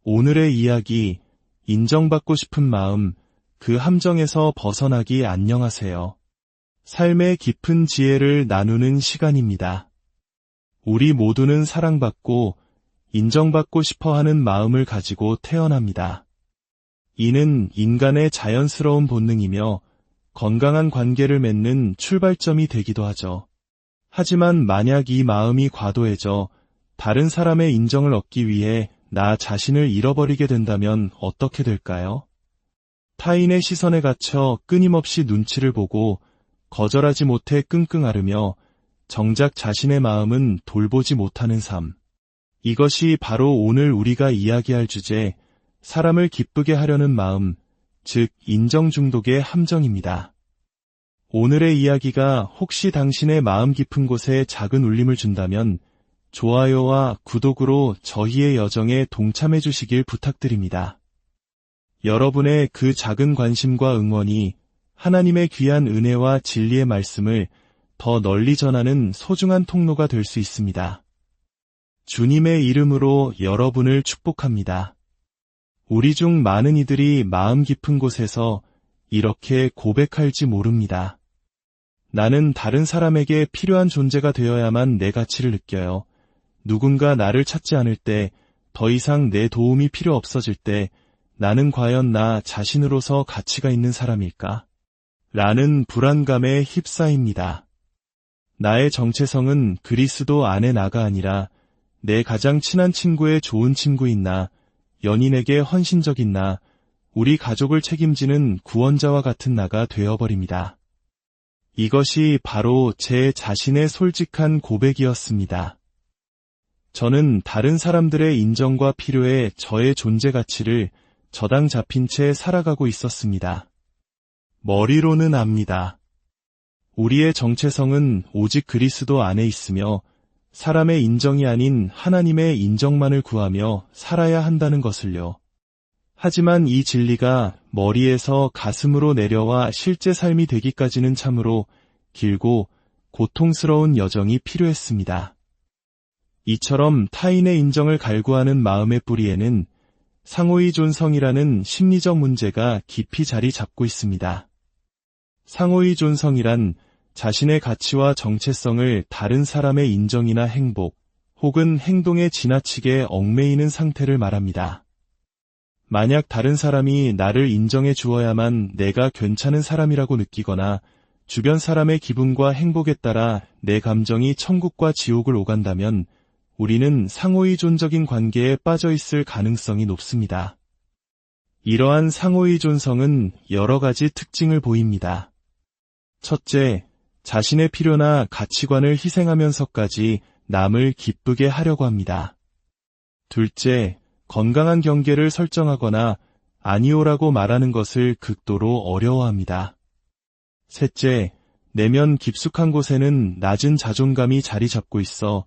오늘의 이야기, 인정받고 싶은 마음, 그 함정에서 벗어나기. 안녕하세요. 삶의 깊은 지혜를 나누는 시간입니다. 우리 모두는 사랑받고 인정받고 싶어하는 마음을 가지고 태어납니다. 이는 인간의 자연스러운 본능이며 건강한 관계를 맺는 출발점이 되기도 하죠. 하지만 만약 이 마음이 과도해져 다른 사람의 인정을 얻기 위해 나 자신을 잃어버리게 된다면 어떻게 될까요? 타인의 시선에 갇혀 끊임없이 눈치를 보고 거절하지 못해 끙끙 앓으며 정작 자신의 마음은 돌보지 못하는 삶. 이것이 바로 오늘 우리가 이야기할 주제, 사람을 기쁘게 하려는 마음, 즉 인정 중독의 함정입니다. 오늘의 이야기가 혹시 당신의 마음 깊은 곳에 작은 울림을 준다면 좋아요와 구독으로 저희의 여정에 동참해 주시길 부탁드립니다. 여러분의 그 작은 관심과 응원이 하나님의 귀한 은혜와 진리의 말씀을 더 널리 전하는 소중한 통로가 될 수 있습니다. 주님의 이름으로 여러분을 축복합니다. 우리 중 많은 이들이 마음 깊은 곳에서 이렇게 고백할지 모릅니다. 나는 다른 사람에게 필요한 존재가 되어야만 내 가치를 느껴요. 누군가 나를 찾지 않을 때, 더 이상 내 도움이 필요 없어질 때, 나는 과연 나 자신으로서 가치가 있는 사람일까? 라는 불안감에 휩싸입니다. 나의 정체성은 그리스도 안에 나가 아니라 내 가장 친한 친구의 좋은 친구인 나, 연인에게 헌신적인 나, 우리 가족을 책임지는 구원자와 같은 나가 되어버립니다. 이것이 바로 제 자신의 솔직한 고백이었습니다. 저는 다른 사람들의 인정과 필요에 저의 존재 가치를 저당 잡힌 채 살아가고 있었습니다. 머리로는 압니다. 우리의 정체성은 오직 그리스도 안에 있으며 사람의 인정이 아닌 하나님의 인정만을 구하며 살아야 한다는 것을요. 하지만 이 진리가 머리에서 가슴으로 내려와 실제 삶이 되기까지는 참으로 길고 고통스러운 여정이 필요했습니다. 이처럼 타인의 인정을 갈구하는 마음의 뿌리에는 상호의 존성이라는 심리적 문제가 깊이 자리 잡고 있습니다. 상호의 존성이란 자신의 가치와 정체성을 다른 사람의 인정이나 행복, 혹은 행동에 지나치게 얽매이는 상태를 말합니다. 만약 다른 사람이 나를 인정해 주어야만 내가 괜찮은 사람이라고 느끼거나 주변 사람의 기분과 행복에 따라 내 감정이 천국과 지옥을 오간다면 우리는 상호의존적인 관계에 빠져 있을 가능성이 높습니다. 이러한 상호의존성은 여러 가지 특징을 보입니다. 첫째, 자신의 필요나 가치관을 희생하면서까지 남을 기쁘게 하려고 합니다. 둘째, 건강한 경계를 설정하거나 아니오라고 말하는 것을 극도로 어려워합니다. 셋째, 내면 깊숙한 곳에는 낮은 자존감이 자리 잡고 있어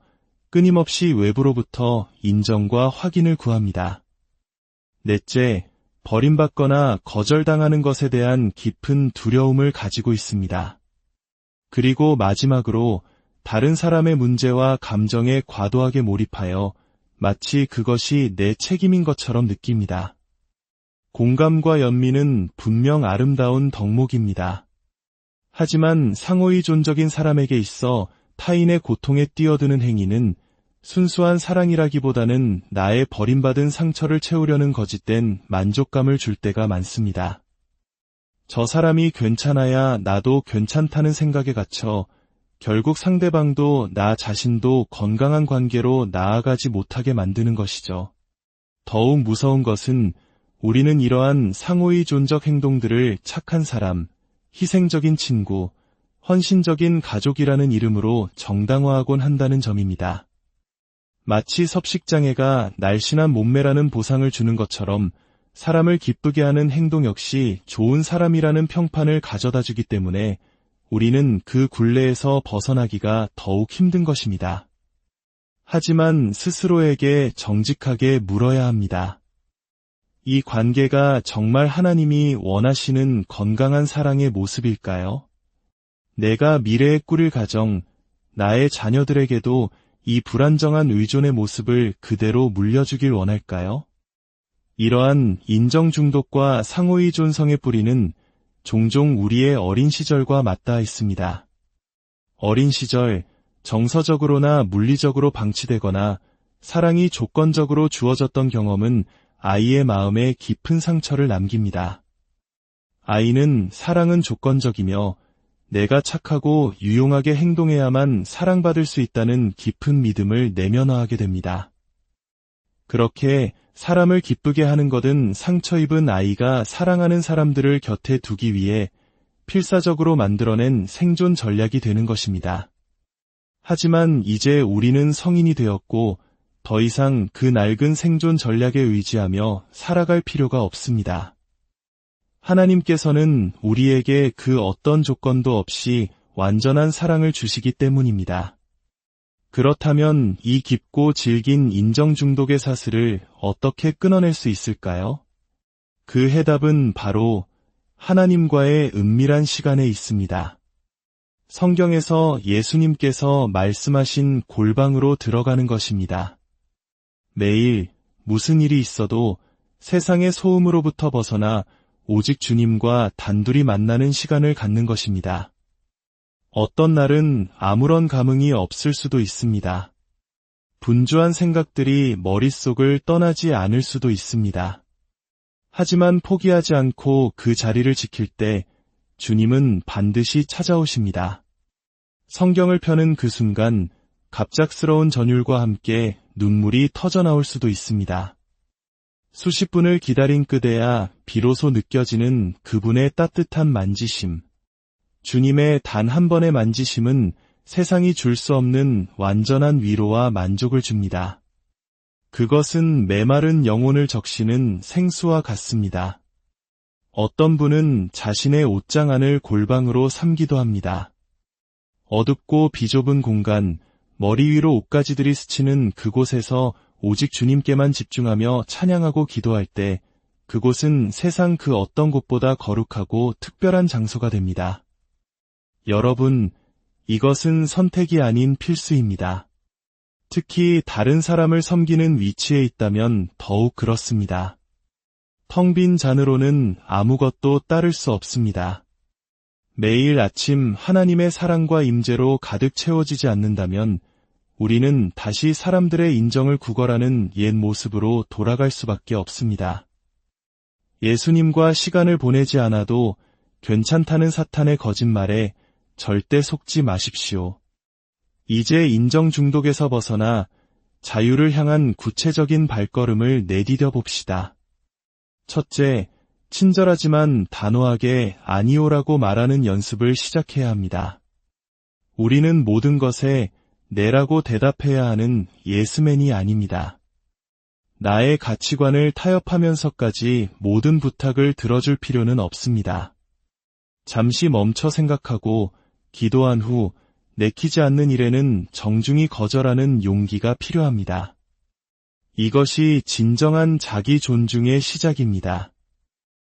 끊임없이 외부로부터 인정과 확인을 구합니다. 넷째, 버림받거나 거절당하는 것에 대한 깊은 두려움을 가지고 있습니다. 그리고 마지막으로 다른 사람의 문제와 감정에 과도하게 몰입하여 마치 그것이 내 책임인 것처럼 느낍니다. 공감과 연민은 분명 아름다운 덕목입니다. 하지만 상호의존적인 사람에게 있어 타인의 고통에 뛰어드는 행위는 순수한 사랑이라기보다는 나의 버림받은 상처를 채우려는 거짓된 만족감을 줄 때가 많습니다. 저 사람이 괜찮아야 나도 괜찮다는 생각에 갇혀 결국 상대방도 나 자신도 건강한 관계로 나아가지 못하게 만드는 것이죠. 더욱 무서운 것은 우리는 이러한 상호의존적 행동들을 착한 사람, 희생적인 친구, 헌신적인 가족이라는 이름으로 정당화하곤 한다는 점입니다. 마치 섭식장애가 날씬한 몸매라는 보상을 주는 것처럼 사람을 기쁘게 하는 행동 역시 좋은 사람이라는 평판을 가져다 주기 때문에 우리는 그 굴레에서 벗어나기가 더욱 힘든 것입니다. 하지만 스스로에게 정직하게 물어야 합니다. 이 관계가 정말 하나님이 원하시는 건강한 사랑의 모습일까요? 내가 미래에 꾸릴 가정, 나의 자녀들에게도 이 불안정한 의존의 모습을 그대로 물려주길 원할까요? 이러한 인정 중독과 상호의 존성의 뿌리는 종종 우리의 어린 시절과 맞닿아 있습니다. 어린 시절, 정서적으로나 물리적으로 방치되거나 사랑이 조건적으로 주어졌던 경험은 아이의 마음에 깊은 상처를 남깁니다. 아이는 사랑은 조건적이며 내가 착하고 유용하게 행동해야만 사랑받을 수 있다는 깊은 믿음을 내면화하게 됩니다. 그렇게 사람을 기쁘게 하는 것은 상처 입은 아이가 사랑하는 사람들을 곁에 두기 위해 필사적으로 만들어낸 생존 전략이 되는 것입니다. 하지만 이제 우리는 성인이 되었고 더 이상 그 낡은 생존 전략에 의지하며 살아갈 필요가 없습니다. 하나님께서는 우리에게 그 어떤 조건도 없이 완전한 사랑을 주시기 때문입니다. 그렇다면 이 깊고 질긴 인정 중독의 사슬을 어떻게 끊어낼 수 있을까요? 그 해답은 바로 하나님과의 은밀한 시간에 있습니다. 성경에서 예수님께서 말씀하신 골방으로 들어가는 것입니다. 매일 무슨 일이 있어도 세상의 소음으로부터 벗어나 오직 주님과 단둘이 만나는 시간을 갖는 것입니다. 어떤 날은 아무런 감흥이 없을 수도 있습니다. 분주한 생각들이 머릿속을 떠나지 않을 수도 있습니다. 하지만 포기하지 않고 그 자리를 지킬 때 주님은 반드시 찾아오십니다. 성경을 펴는 그 순간 갑작스러운 전율과 함께 눈물이 터져나올 수도 있습니다. 수십 분을 기다린 끝에야 비로소 느껴지는 그분의 따뜻한 만지심. 주님의 단 한 번의 만지심은 세상이 줄 수 없는 완전한 위로와 만족을 줍니다. 그것은 메마른 영혼을 적시는 생수와 같습니다. 어떤 분은 자신의 옷장 안을 골방으로 삼기도 합니다. 어둡고 비좁은 공간, 머리 위로 옷가지들이 스치는 그곳에서 오직 주님께만 집중하며 찬양하고 기도할 때 그곳은 세상 그 어떤 곳보다 거룩하고 특별한 장소가 됩니다. 여러분, 이것은 선택이 아닌 필수입니다. 특히 다른 사람을 섬기는 위치에 있다면 더욱 그렇습니다. 텅 빈 잔으로는 아무것도 따를 수 없습니다. 매일 아침 하나님의 사랑과 임재로 가득 채워지지 않는다면 우리는 다시 사람들의 인정을 구걸하는 옛 모습으로 돌아갈 수밖에 없습니다. 예수님과 시간을 보내지 않아도 괜찮다는 사탄의 거짓말에 절대 속지 마십시오. 이제 인정 중독에서 벗어나 자유를 향한 구체적인 발걸음을 내디뎌 봅시다. 첫째, 친절하지만 단호하게 아니오라고 말하는 연습을 시작해야 합니다. 우리는 모든 것에 네라고 대답해야 하는 예스맨이 아닙니다. 나의 가치관을 타협하면서까지 모든 부탁을 들어줄 필요는 없습니다. 잠시 멈춰 생각하고 기도한 후 내키지 않는 일에는 정중히 거절하는 용기가 필요합니다. 이것이 진정한 자기 존중의 시작입니다.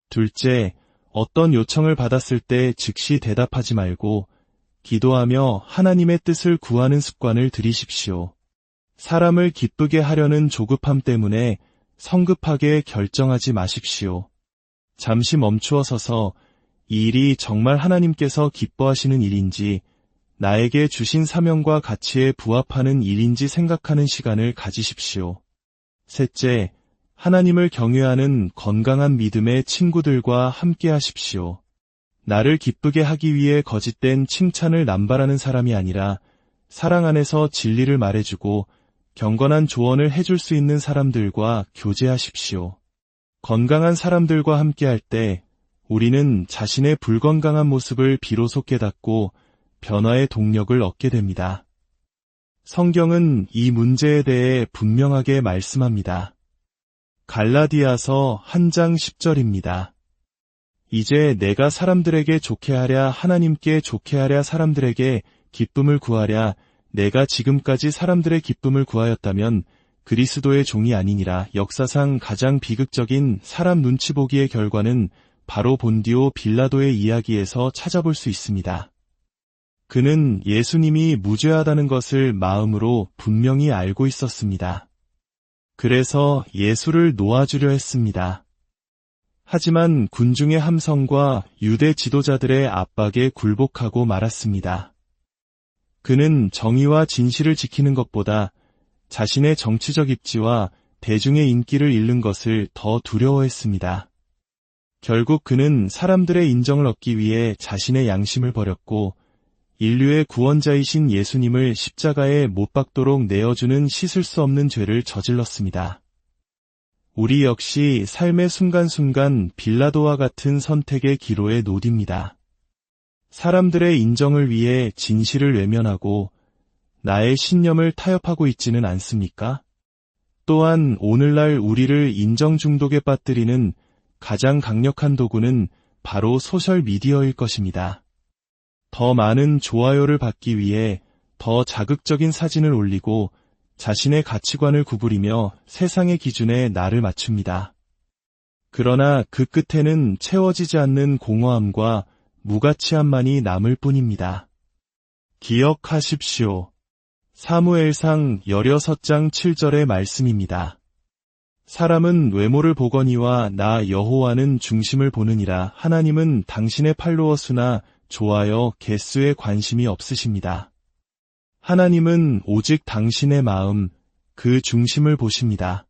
둘째, 어떤 요청을 받았을 때 즉시 대답하지 말고 기도하며 하나님의 뜻을 구하는 습관을 들이십시오. 사람을 기쁘게 하려는 조급함 때문에 성급하게 결정하지 마십시오. 잠시 멈추어 서서 이 일이 정말 하나님께서 기뻐하시는 일인지 나에게 주신 사명과 가치에 부합하는 일인지 생각하는 시간을 가지십시오. 셋째, 하나님을 경외하는 건강한 믿음의 친구들과 함께 하십시오. 나를 기쁘게 하기 위해 거짓된 칭찬을 남발하는 사람이 아니라 사랑 안에서 진리를 말해주고 경건한 조언을 해줄 수 있는 사람들과 교제하십시오. 건강한 사람들과 함께할 때 우리는 자신의 불건강한 모습을 비로소 깨닫고 변화의 동력을 얻게 됩니다. 성경은 이 문제에 대해 분명하게 말씀합니다. 갈라디아서 1장 10절입니다. 이제 내가 사람들에게 좋게 하랴 하나님께 좋게 하랴 사람들에게 기쁨을 구하랴 내가 지금까지 사람들의 기쁨을 구하였다면 그리스도의 종이 아니니라. 역사상 가장 비극적인 사람 눈치 보기의 결과는 바로 본디오 빌라도의 이야기에서 찾아볼 수 있습니다. 그는 예수님이 무죄하다는 것을 마음으로 분명히 알고 있었습니다. 그래서 예수를 놓아주려 했습니다. 하지만 군중의 함성과 유대 지도자들의 압박에 굴복하고 말았습니다. 그는 정의와 진실을 지키는 것보다 자신의 정치적 입지와 대중의 인기를 잃는 것을 더 두려워했습니다. 결국 그는 사람들의 인정을 얻기 위해 자신의 양심을 버렸고 인류의 구원자이신 예수님을 십자가에 못 박도록 내어주는 씻을 수 없는 죄를 저질렀습니다. 우리 역시 삶의 순간순간 빌라도와 같은 선택의 기로에 놓딥니다. 사람들의 인정을 위해 진실을 외면하고 나의 신념을 타협하고 있지는 않습니까? 또한 오늘날 우리를 인정 중독에 빠뜨리는 가장 강력한 도구는 바로 소셜미디어일 것입니다. 더 많은 좋아요를 받기 위해 더 자극적인 사진을 올리고 자신의 가치관을 구부리며 세상의 기준에 나를 맞춥니다. 그러나 그 끝에는 채워지지 않는 공허함과 무가치함만이 남을 뿐입니다. 기억하십시오. 사무엘상 16장 7절의 말씀입니다. 사람은 외모를 보거니와 나 여호와는 중심을 보느니라. 하나님은 당신의 팔로워 수나 좋아요 개수에 관심이 없으십니다. 하나님은 오직 당신의 마음, 그 중심을 보십니다.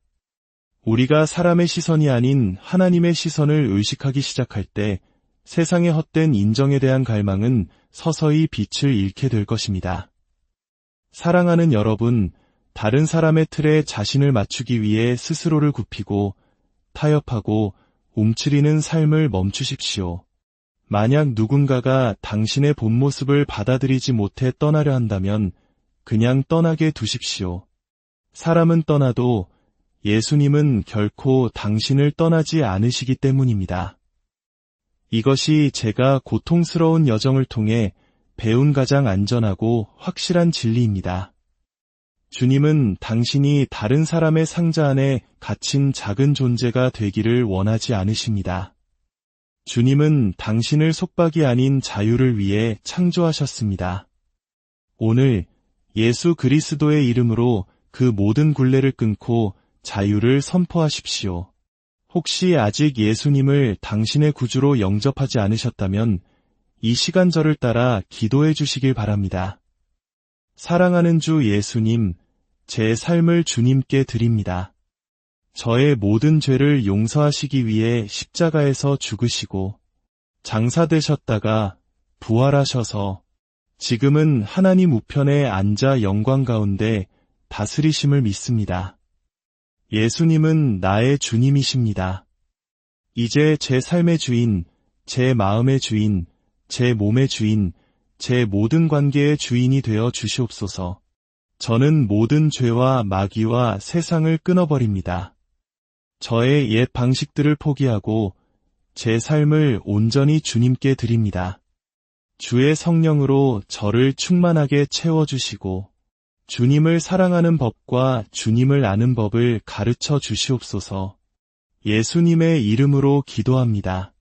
우리가 사람의 시선이 아닌 하나님의 시선을 의식하기 시작할 때 세상의 헛된 인정에 대한 갈망은 서서히 빛을 잃게 될 것입니다. 사랑하는 여러분, 다른 사람의 틀에 자신을 맞추기 위해 스스로를 굽히고 타협하고 움츠리는 삶을 멈추십시오. 만약 누군가가 당신의 본 모습을 받아들이지 못해 떠나려 한다면 그냥 떠나게 두십시오. 사람은 떠나도 예수님은 결코 당신을 떠나지 않으시기 때문입니다. 이것이 제가 고통스러운 여정을 통해 배운 가장 안전하고 확실한 진리입니다. 주님은 당신이 다른 사람의 상자 안에 갇힌 작은 존재가 되기를 원하지 않으십니다. 주님은 당신을 속박이 아닌 자유를 위해 창조하셨습니다. 오늘 예수 그리스도의 이름으로 그 모든 굴레를 끊고 자유를 선포하십시오. 혹시 아직 예수님을 당신의 구주로 영접하지 않으셨다면 이 시간절을 따라 기도해 주시길 바랍니다. 사랑하는 주 예수님, 제 삶을 주님께 드립니다. 저의 모든 죄를 용서하시기 위해 십자가에서 죽으시고 장사되셨다가 부활하셔서 지금은 하나님 우편에 앉아 영광 가운데 다스리심을 믿습니다. 예수님은 나의 주님이십니다. 이제 제 삶의 주인, 제 마음의 주인, 제 몸의 주인, 제 모든 관계의 주인이 되어 주시옵소서. 저는 모든 죄와 마귀와 세상을 끊어버립니다. 저의 옛 방식들을 포기하고 제 삶을 온전히 주님께 드립니다. 주의 성령으로 저를 충만하게 채워주시고 주님을 사랑하는 법과 주님을 아는 법을 가르쳐 주시옵소서. 예수님의 이름으로 기도합니다.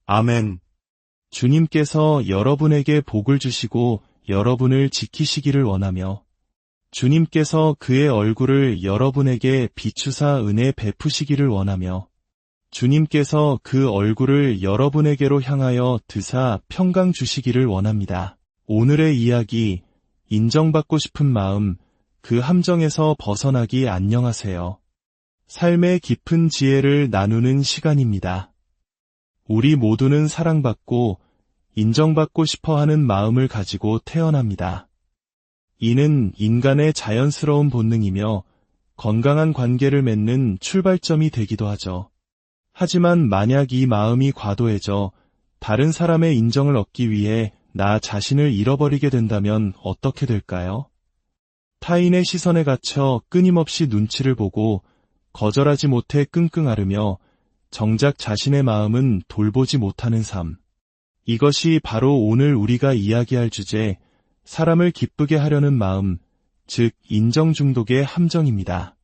아멘. 주님께서 여러분에게 복을 주시고 여러분을 지키시기를 원하며 주님께서 그의 얼굴을 여러분에게 비추사 은혜 베푸시기를 원하며 주님께서 그 얼굴을 여러분에게로 향하여 드사 평강 주시기를 원합니다. 오늘의 이야기, 인정받고 싶은 마음, 그 함정에서 벗어나기 안녕하세요. 삶의 깊은 지혜를 나누는 시간입니다. 우리 모두는 사랑받고 인정받고 싶어하는 마음을 가지고 태어납니다. 이는 인간의 자연스러운 본능이며 건강한 관계를 맺는 출발점이 되기도 하죠. 하지만 만약 이 마음이 과도해져 다른 사람의 인정을 얻기 위해 나 자신을 잃어버리게 된다면 어떻게 될까요? 타인의 시선에 갇혀 끊임없이 눈치를 보고 거절하지 못해 끙끙 앓으며 정작 자신의 마음은 돌보지 못하는 삶. 이것이 바로 오늘 우리가 이야기할 주제, 사람을 기쁘게 하려는 마음, 즉 인정 중독의 함정입니다.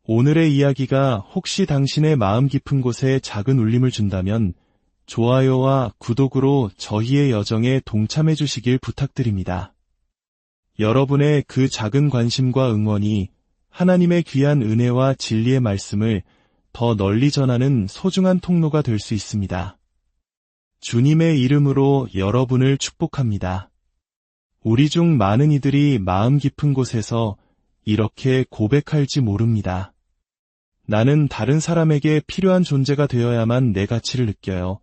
오늘의 이야기가 혹시 당신의 마음 깊은 곳에 작은 울림을 준다면 좋아요와 구독으로 저희의 여정에 동참해 주시길 부탁드립니다. 여러분의 그 작은 관심과 응원이 하나님의 귀한 은혜와 진리의 말씀을 더 널리 전하는 소중한 통로가 될 수 있습니다. 주님의 이름으로 여러분을 축복합니다. 우리 중 많은 이들이 마음 깊은 곳에서 이렇게 고백할지 모릅니다. 나는 다른 사람에게 필요한 존재가 되어야만 내 가치를 느껴요.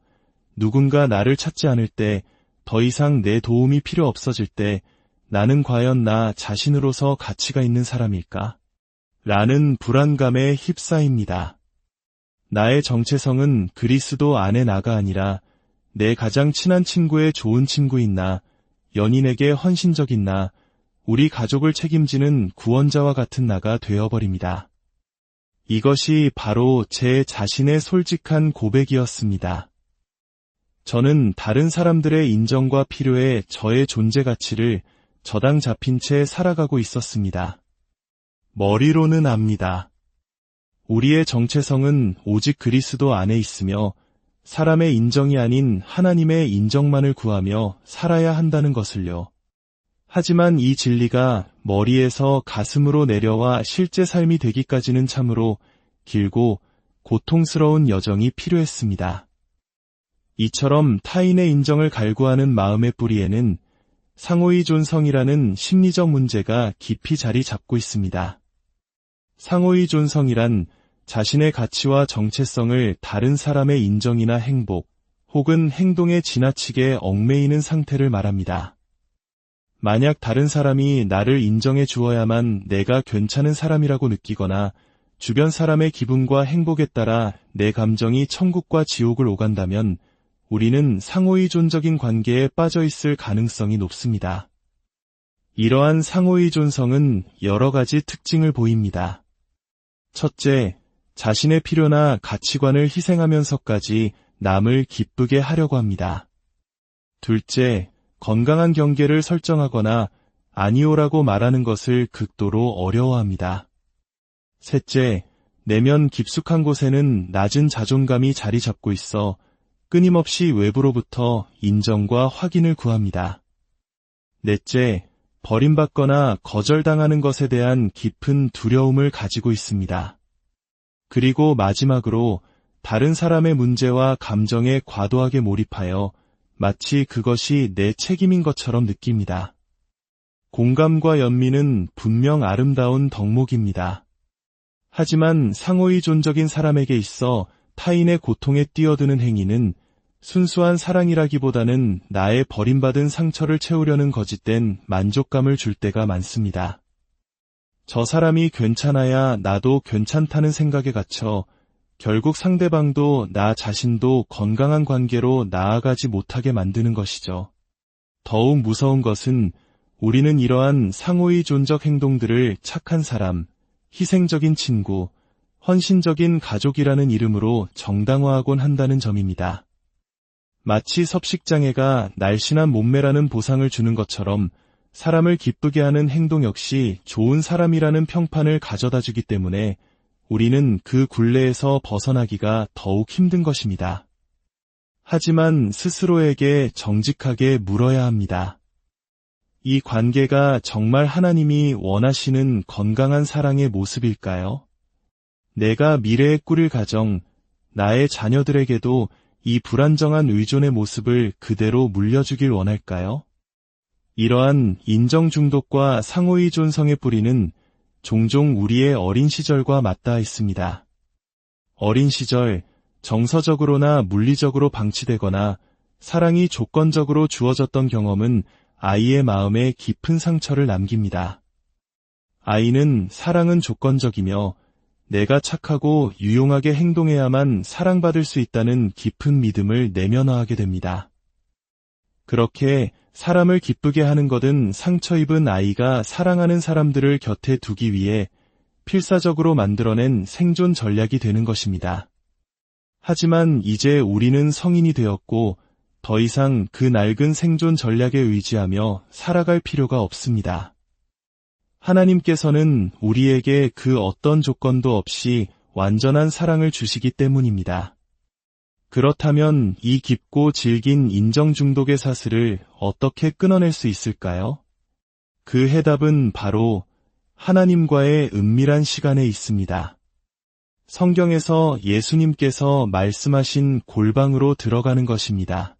누군가 나를 찾지 않을 때, 더 이상 내 도움이 필요 없어질 때, 나는 과연 나 자신으로서 가치가 있는 사람일까? 라는 불안감에 휩싸입니다. 나의 정체성은 그리스도 안에 나가 아니라 내 가장 친한 친구의 좋은 친구인 나, 연인에게 헌신적인 나, 우리 가족을 책임지는 구원자와 같은 나가 되어버립니다. 이것이 바로 제 자신의 솔직한 고백이었습니다. 저는 다른 사람들의 인정과 필요에 저의 존재 가치를 저당 잡힌 채 살아가고 있었습니다. 머리로는 압니다. 우리의 정체성은 오직 그리스도 안에 있으며 사람의 인정이 아닌 하나님의 인정만을 구하며 살아야 한다는 것을요. 하지만 이 진리가 머리에서 가슴으로 내려와 실제 삶이 되기까지는 참으로 길고 고통스러운 여정이 필요했습니다. 이처럼 타인의 인정을 갈구하는 마음의 뿌리에는 상호의 존성이라는 심리적 문제가 깊이 자리 잡고 있습니다. 상호의 존성이란 자신의 가치와 정체성을 다른 사람의 인정이나 행복 혹은 행동에 지나치게 얽매이는 상태를 말합니다. 만약 다른 사람이 나를 인정해 주어야만 내가 괜찮은 사람이라고 느끼거나 주변 사람의 기분과 행복에 따라 내 감정이 천국과 지옥을 오간다면 우리는 상호의존적인 관계에 빠져 있을 가능성이 높습니다. 이러한 상호의존성은 여러 가지 특징을 보입니다. 첫째, 자신의 필요나 가치관을 희생하면서까지 남을 기쁘게 하려고 합니다. 둘째, 건강한 경계를 설정하거나 아니오라고 말하는 것을 극도로 어려워합니다. 셋째, 내면 깊숙한 곳에는 낮은 자존감이 자리 잡고 있어 끊임없이 외부로부터 인정과 확인을 구합니다. 넷째, 버림받거나 거절당하는 것에 대한 깊은 두려움을 가지고 있습니다. 그리고 마지막으로 다른 사람의 문제와 감정에 과도하게 몰입하여 마치 그것이 내 책임인 것처럼 느낍니다. 공감과 연민은 분명 아름다운 덕목입니다. 하지만 상호의존적인 사람에게 있어 타인의 고통에 뛰어드는 행위는 순수한 사랑이라기보다는 나의 버림받은 상처를 채우려는 거짓된 만족감을 줄 때가 많습니다. 저 사람이 괜찮아야 나도 괜찮다는 생각에 갇혀 결국 상대방도 나 자신도 건강한 관계로 나아가지 못하게 만드는 것이죠. 더욱 무서운 것은 우리는 이러한 상호의존적 행동들을 착한 사람, 희생적인 친구, 헌신적인 가족이라는 이름으로 정당화하곤 한다는 점입니다. 마치 섭식장애가 날씬한 몸매라는 보상을 주는 것처럼 사람을 기쁘게 하는 행동 역시 좋은 사람이라는 평판을 가져다 주기 때문에 우리는 그 굴레에서 벗어나기가 더욱 힘든 것입니다. 하지만 스스로에게 정직하게 물어야 합니다. 이 관계가 정말 하나님이 원하시는 건강한 사랑의 모습일까요? 내가 미래에 꾸릴 가정, 나의 자녀들에게도 이 불안정한 의존의 모습을 그대로 물려주길 원할까요? 이러한 인정 중독과 상호의존성의 뿌리는 종종 우리의 어린 시절과 맞닿아 있습니다. 어린 시절, 정서적으로나 물리적으로 방치되거나 사랑이 조건적으로 주어졌던 경험은 아이의 마음에 깊은 상처를 남깁니다. 아이는 사랑은 조건적이며 내가 착하고 유용하게 행동해야만 사랑받을 수 있다는 깊은 믿음을 내면화하게 됩니다. 그렇게 사람을 기쁘게 하는 것은 상처 입은 아이가 사랑하는 사람들을 곁에 두기 위해 필사적으로 만들어낸 생존 전략이 되는 것입니다. 하지만 이제 우리는 성인이 되었고 더 이상 그 낡은 생존 전략에 의지하며 살아갈 필요가 없습니다. 하나님께서는 우리에게 그 어떤 조건도 없이 완전한 사랑을 주시기 때문입니다. 그렇다면 이 깊고 질긴 인정 중독의 사슬을 어떻게 끊어낼 수 있을까요? 그 해답은 바로 하나님과의 은밀한 시간에 있습니다. 성경에서 예수님께서 말씀하신 골방으로 들어가는 것입니다.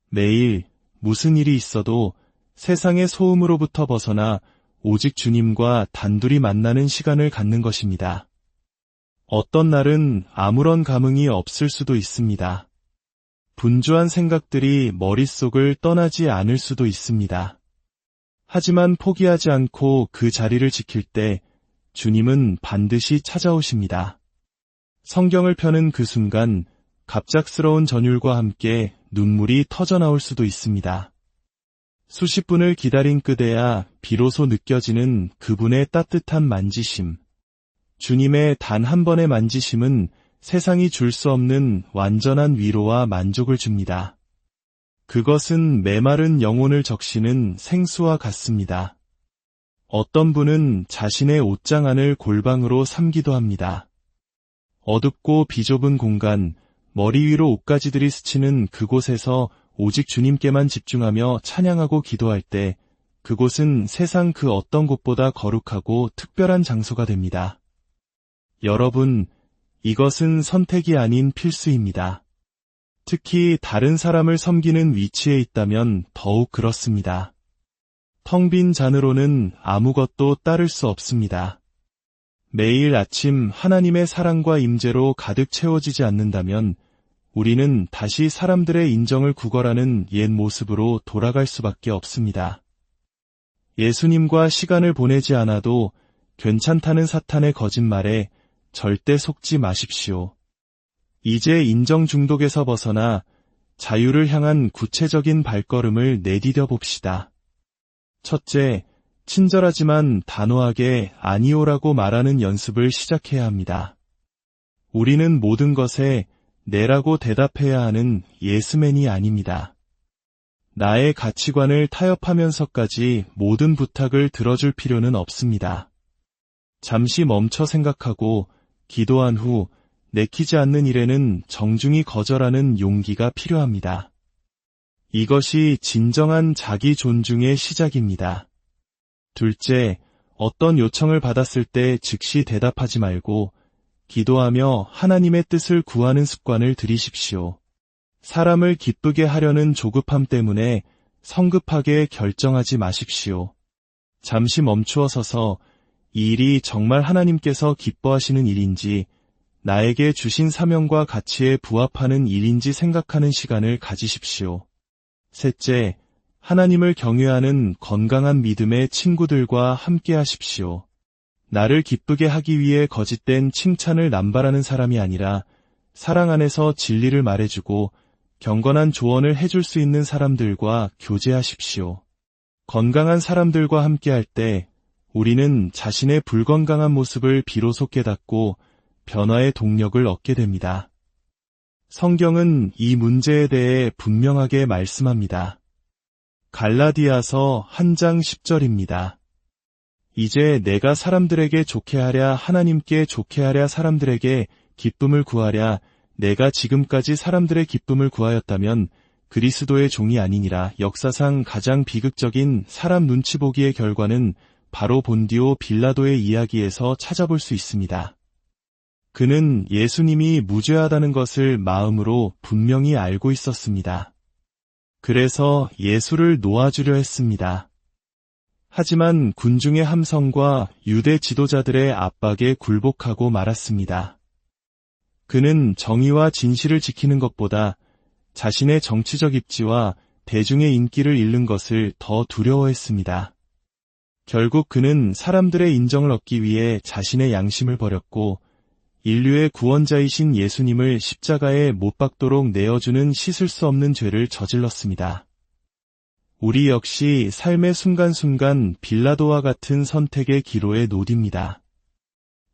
매일 무슨 일이 있어도 세상의 소음으로부터 벗어나 오직 주님과 단둘이 만나는 시간을 갖는 것입니다. 어떤 날은 아무런 감흥이 없을 수도 있습니다. 분주한 생각들이 머릿속을 떠나지 않을 수도 있습니다. 하지만 포기하지 않고 그 자리를 지킬 때 주님은 반드시 찾아오십니다. 성경을 펴는 그 순간 갑작스러운 전율과 함께 눈물이 터져나올 수도 있습니다. 수십 분을 기다린 끝에야 비로소 느껴지는 그분의 따뜻한 만지심. 주님의 단 한 번의 만지심은 세상이 줄 수 없는 완전한 위로와 만족을 줍니다. 그것은 메마른 영혼을 적시는 생수와 같습니다. 어떤 분은 자신의 옷장 안을 골방으로 삼기도 합니다. 어둡고 비좁은 공간, 머리 위로 옷가지들이 스치는 그곳에서 오직 주님께만 집중하며 찬양하고 기도할 때 그곳은 세상 그 어떤 곳보다 거룩하고 특별한 장소가 됩니다. 여러분, 이것은 선택이 아닌 필수입니다. 특히 다른 사람을 섬기는 위치에 있다면 더욱 그렇습니다. 텅 빈 잔으로는 아무것도 따를 수 없습니다. 매일 아침 하나님의 사랑과 임재로 가득 채워지지 않는다면 우리는 다시 사람들의 인정을 구걸하는 옛 모습으로 돌아갈 수밖에 없습니다. 예수님과 시간을 보내지 않아도 괜찮다는 사탄의 거짓말에 절대 속지 마십시오. 이제 인정 중독에서 벗어나 자유를 향한 구체적인 발걸음을 내디뎌 봅시다. 첫째, 친절하지만 단호하게 아니오라고 말하는 연습을 시작해야 합니다. 우리는 모든 것에 네라고 대답해야 하는 예스맨이 아닙니다. 나의 가치관을 타협하면서까지 모든 부탁을 들어줄 필요는 없습니다. 잠시 멈춰 생각하고 기도한 후 내키지 않는 일에는 정중히 거절하는 용기가 필요합니다. 이것이 진정한 자기 존중의 시작입니다. 둘째, 어떤 요청을 받았을 때 즉시 대답하지 말고 기도하며 하나님의 뜻을 구하는 습관을 들이십시오. 사람을 기쁘게 하려는 조급함 때문에 성급하게 결정하지 마십시오. 잠시 멈추어 서서 이 일이 정말 하나님께서 기뻐하시는 일인지 나에게 주신 사명과 가치에 부합하는 일인지 생각하는 시간을 가지십시오. 셋째, 하나님을 경외하는 건강한 믿음의 친구들과 함께 하십시오. 나를 기쁘게 하기 위해 거짓된 칭찬을 남발하는 사람이 아니라 사랑 안에서 진리를 말해주고 경건한 조언을 해줄 수 있는 사람들과 교제하십시오. 건강한 사람들과 함께할 때 우리는 자신의 불건강한 모습을 비로소 깨닫고 변화의 동력을 얻게 됩니다. 성경은 이 문제에 대해 분명하게 말씀합니다. 갈라디아서 1장 10절입니다. 이제 내가 사람들에게 좋게 하랴 하나님께 좋게 하랴 사람들에게 기쁨을 구하랴 내가 지금까지 사람들의 기쁨을 구하였다면 그리스도의 종이 아니니라. 역사상 가장 비극적인 사람 눈치 보기의 결과는 바로 본디오 빌라도의 이야기에서 찾아볼 수 있습니다. 그는 예수님이 무죄하다는 것을 마음으로 분명히 알고 있었습니다. 그래서 예수를 놓아주려 했습니다. 하지만 군중의 함성과 유대 지도자들의 압박에 굴복하고 말았습니다. 그는 정의와 진실을 지키는 것보다 자신의 정치적 입지와 대중의 인기를 잃는 것을 더 두려워했습니다. 결국 그는 사람들의 인정을 얻기 위해 자신의 양심을 버렸고 인류의 구원자이신 예수님을 십자가에 못 박도록 내어주는 씻을 수 없는 죄를 저질렀습니다. 우리 역시 삶의 순간순간 빌라도와 같은 선택의 기로에 놓입니다.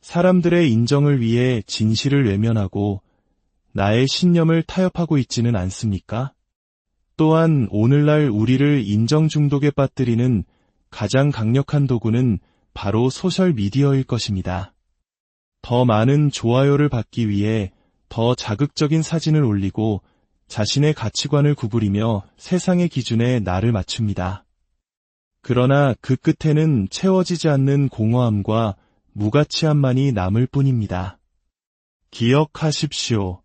사람들의 인정을 위해 진실을 외면하고 나의 신념을 타협하고 있지는 않습니까? 또한 오늘날 우리를 인정 중독에 빠뜨리는 가장 강력한 도구는 바로 소셜미디어일 것입니다. 더 많은 좋아요를 받기 위해 더 자극적인 사진을 올리고 자신의 가치관을 구부리며 세상의 기준에 나를 맞춥니다. 그러나 그 끝에는 채워지지 않는 공허함과 무가치함만이 남을 뿐입니다. 기억하십시오.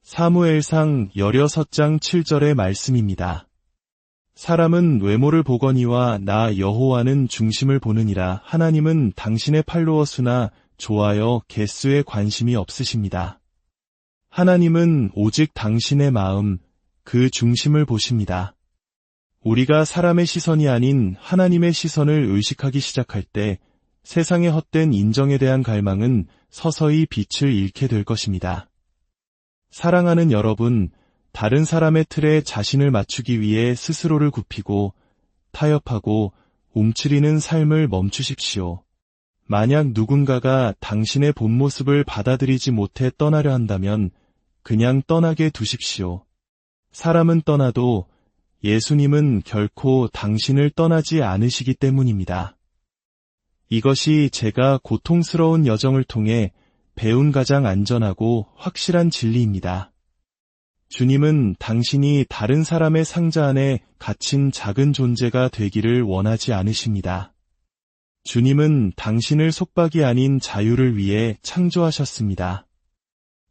사무엘상 16장 7절의 말씀입니다. 사람은 외모를 보거니와 나 여호와는 중심을 보느니라. 하나님은 당신의 팔로워 수나 좋아요 개수에 관심이 없으십니다. 하나님은 오직 당신의 마음, 그 중심을 보십니다. 우리가 사람의 시선이 아닌 하나님의 시선을 의식하기 시작할 때 세상의 헛된 인정에 대한 갈망은 서서히 빛을 잃게 될 것입니다. 사랑하는 여러분, 다른 사람의 틀에 자신을 맞추기 위해 스스로를 굽히고 타협하고 움츠리는 삶을 멈추십시오. 만약 누군가가 당신의 본 모습을 받아들이지 못해 떠나려 한다면 그냥 떠나게 두십시오. 사람은 떠나도 예수님은 결코 당신을 떠나지 않으시기 때문입니다. 이것이 제가 고통스러운 여정을 통해 배운 가장 안전하고 확실한 진리입니다. 주님은 당신이 다른 사람의 상자 안에 갇힌 작은 존재가 되기를 원하지 않으십니다. 주님은 당신을 속박이 아닌 자유를 위해 창조하셨습니다.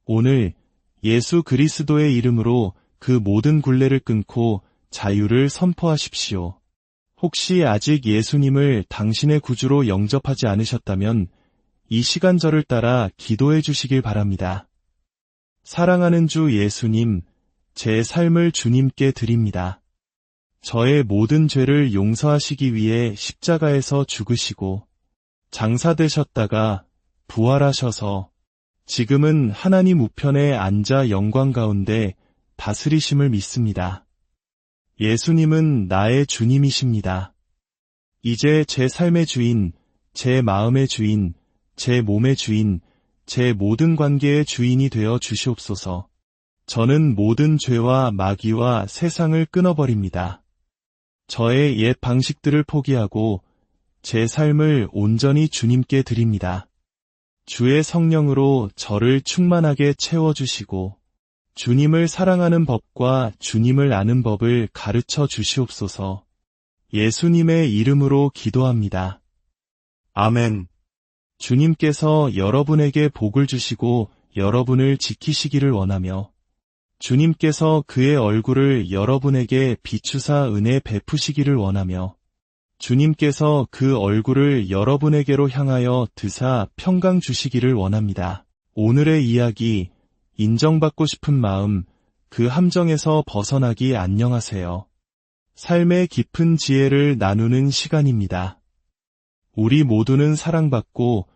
오늘 예수 그리스도의 이름으로 그 모든 굴레를 끊고 자유를 선포하십시오. 혹시 아직 예수님을 당신의 구주로 영접하지 않으셨다면 이 시간절을 따라 기도해 주시길 바랍니다. 사랑하는 주 예수님, 제 삶을 주님께 드립니다. 저의 모든 죄를 용서하시기 위해 십자가에서 죽으시고 장사되셨다가 부활하셔서 지금은 하나님 우편에 앉아 영광 가운데 다스리심을 믿습니다. 예수님은 나의 주님이십니다. 이제 제 삶의 주인, 제 마음의 주인, 제 몸의 주인, 제 모든 관계의 주인이 되어 주시옵소서. 저는 모든 죄와 마귀와 세상을 끊어버립니다. 저의 옛 방식들을 포기하고 제 삶을 온전히 주님께 드립니다. 주의 성령으로 저를 충만하게 채워주시고 주님을 사랑하는 법과 주님을 아는 법을 가르쳐 주시옵소서. 예수님의 이름으로 기도합니다. 아멘. 주님께서 여러분에게 복을 주시고 여러분을 지키시기를 원하며 주님께서 그의 얼굴을 여러분에게 비추사 은혜 베푸시기를 원하며 주님께서 그 얼굴을 여러분에게로 향하여 드사 평강 주시기를 원합니다. 오늘의 이야기, 인정받고 싶은 마음, 그 함정에서 벗어나기 안녕하세요. 삶의 깊은 지혜를 나누는 시간입니다. 우리 모두는 사랑받고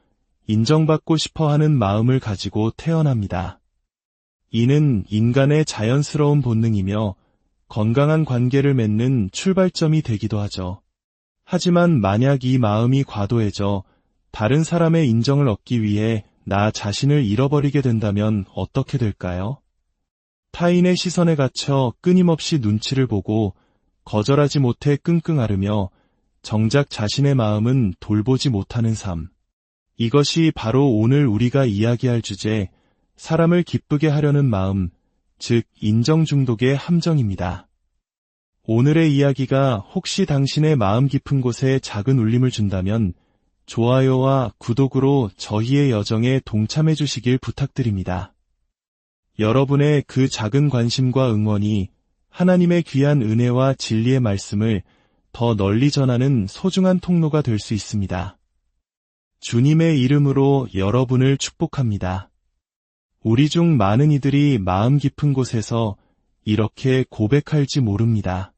인정받고 싶어하는 마음을 가지고 태어납니다. 이는 인간의 자연스러운 본능이며 건강한 관계를 맺는 출발점이 되기도 하죠. 하지만 만약 이 마음이 과도해져 다른 사람의 인정을 얻기 위해 나 자신을 잃어버리게 된다면 어떻게 될까요? 타인의 시선에 갇혀 끊임없이 눈치를 보고 거절하지 못해 끙끙 앓으며 정작 자신의 마음은 돌보지 못하는 삶. 이것이 바로 오늘 우리가 이야기할 주제, 사람을 기쁘게 하려는 마음, 즉 인정 중독의 함정입니다. 오늘의 이야기가 혹시 당신의 마음 깊은 곳에 작은 울림을 준다면 좋아요와 구독으로 저희의 여정에 동참해 주시길 부탁드립니다. 여러분의 그 작은 관심과 응원이 하나님의 귀한 은혜와 진리의 말씀을 더 널리 전하는 소중한 통로가 될 수 있습니다. 주님의 이름으로 여러분을 축복합니다. 우리 중 많은 이들이 마음 깊은 곳에서 이렇게 고백할지 모릅니다.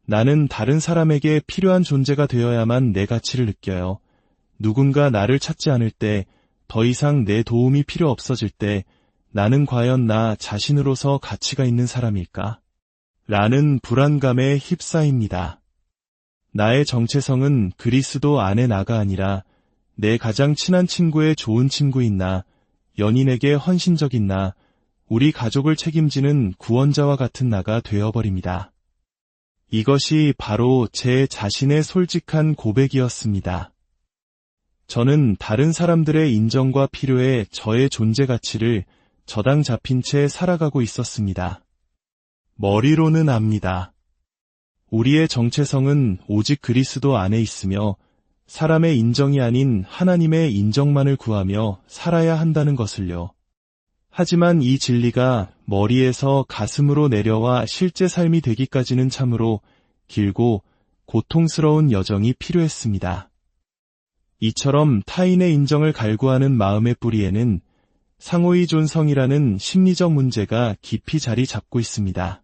나는 다른 사람에게 필요한 존재가 되어야만 내 가치를 느껴요. 누군가 나를 찾지 않을 때, 더 이상 내 도움이 필요 없어질 때 나는 과연 나 자신으로서 가치가 있는 사람일까? 라는 불안감에 휩싸입니다. 나의 정체성은 그리스도 안에 나가 아니라 내 가장 친한 친구의 좋은 친구인 나, 연인에게 헌신적인 나, 우리 가족을 책임지는 구원자와 같은 나가 되어버립니다. 이것이 바로 제 자신의 솔직한 고백이었습니다. 저는 다른 사람들의 인정과 필요에 저의 존재 가치를 저당 잡힌 채 살아가고 있었습니다. 머리로는 압니다. 우리의 정체성은 오직 그리스도 안에 있으며 사람의 인정이 아닌 하나님의 인정만을 구하며 살아야 한다는 것을요. 하지만 이 진리가 머리에서 가슴으로 내려와 실제 삶이 되기까지는 참으로 길고 고통스러운 여정이 필요했습니다. 이처럼 타인의 인정을 갈구하는 마음의 뿌리에는 상호의 존성이라는 심리적 문제가 깊이 자리 잡고 있습니다.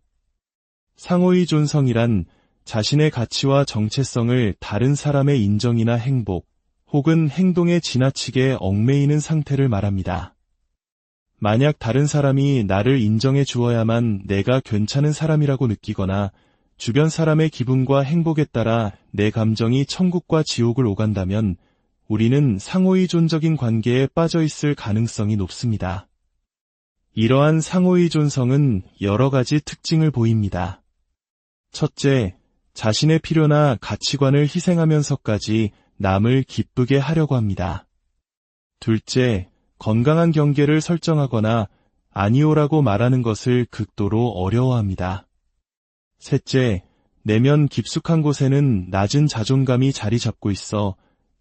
상호의 존성이란 자신의 가치와 정체성을 다른 사람의 인정이나 행복 혹은 행동에 지나치게 얽매이는 상태를 말합니다. 만약 다른 사람이 나를 인정해 주어야만 내가 괜찮은 사람이라고 느끼거나 주변 사람의 기분과 행복에 따라 내 감정이 천국과 지옥을 오간다면 우리는 상호의존적인 관계에 빠져 있을 가능성이 높습니다. 이러한 상호의존성은 여러 가지 특징을 보입니다. 첫째, 자신의 필요나 가치관을 희생하면서까지 남을 기쁘게 하려고 합니다. 둘째, 건강한 경계를 설정하거나 아니오라고 말하는 것을 극도로 어려워합니다. 셋째, 내면 깊숙한 곳에는 낮은 자존감이 자리 잡고 있어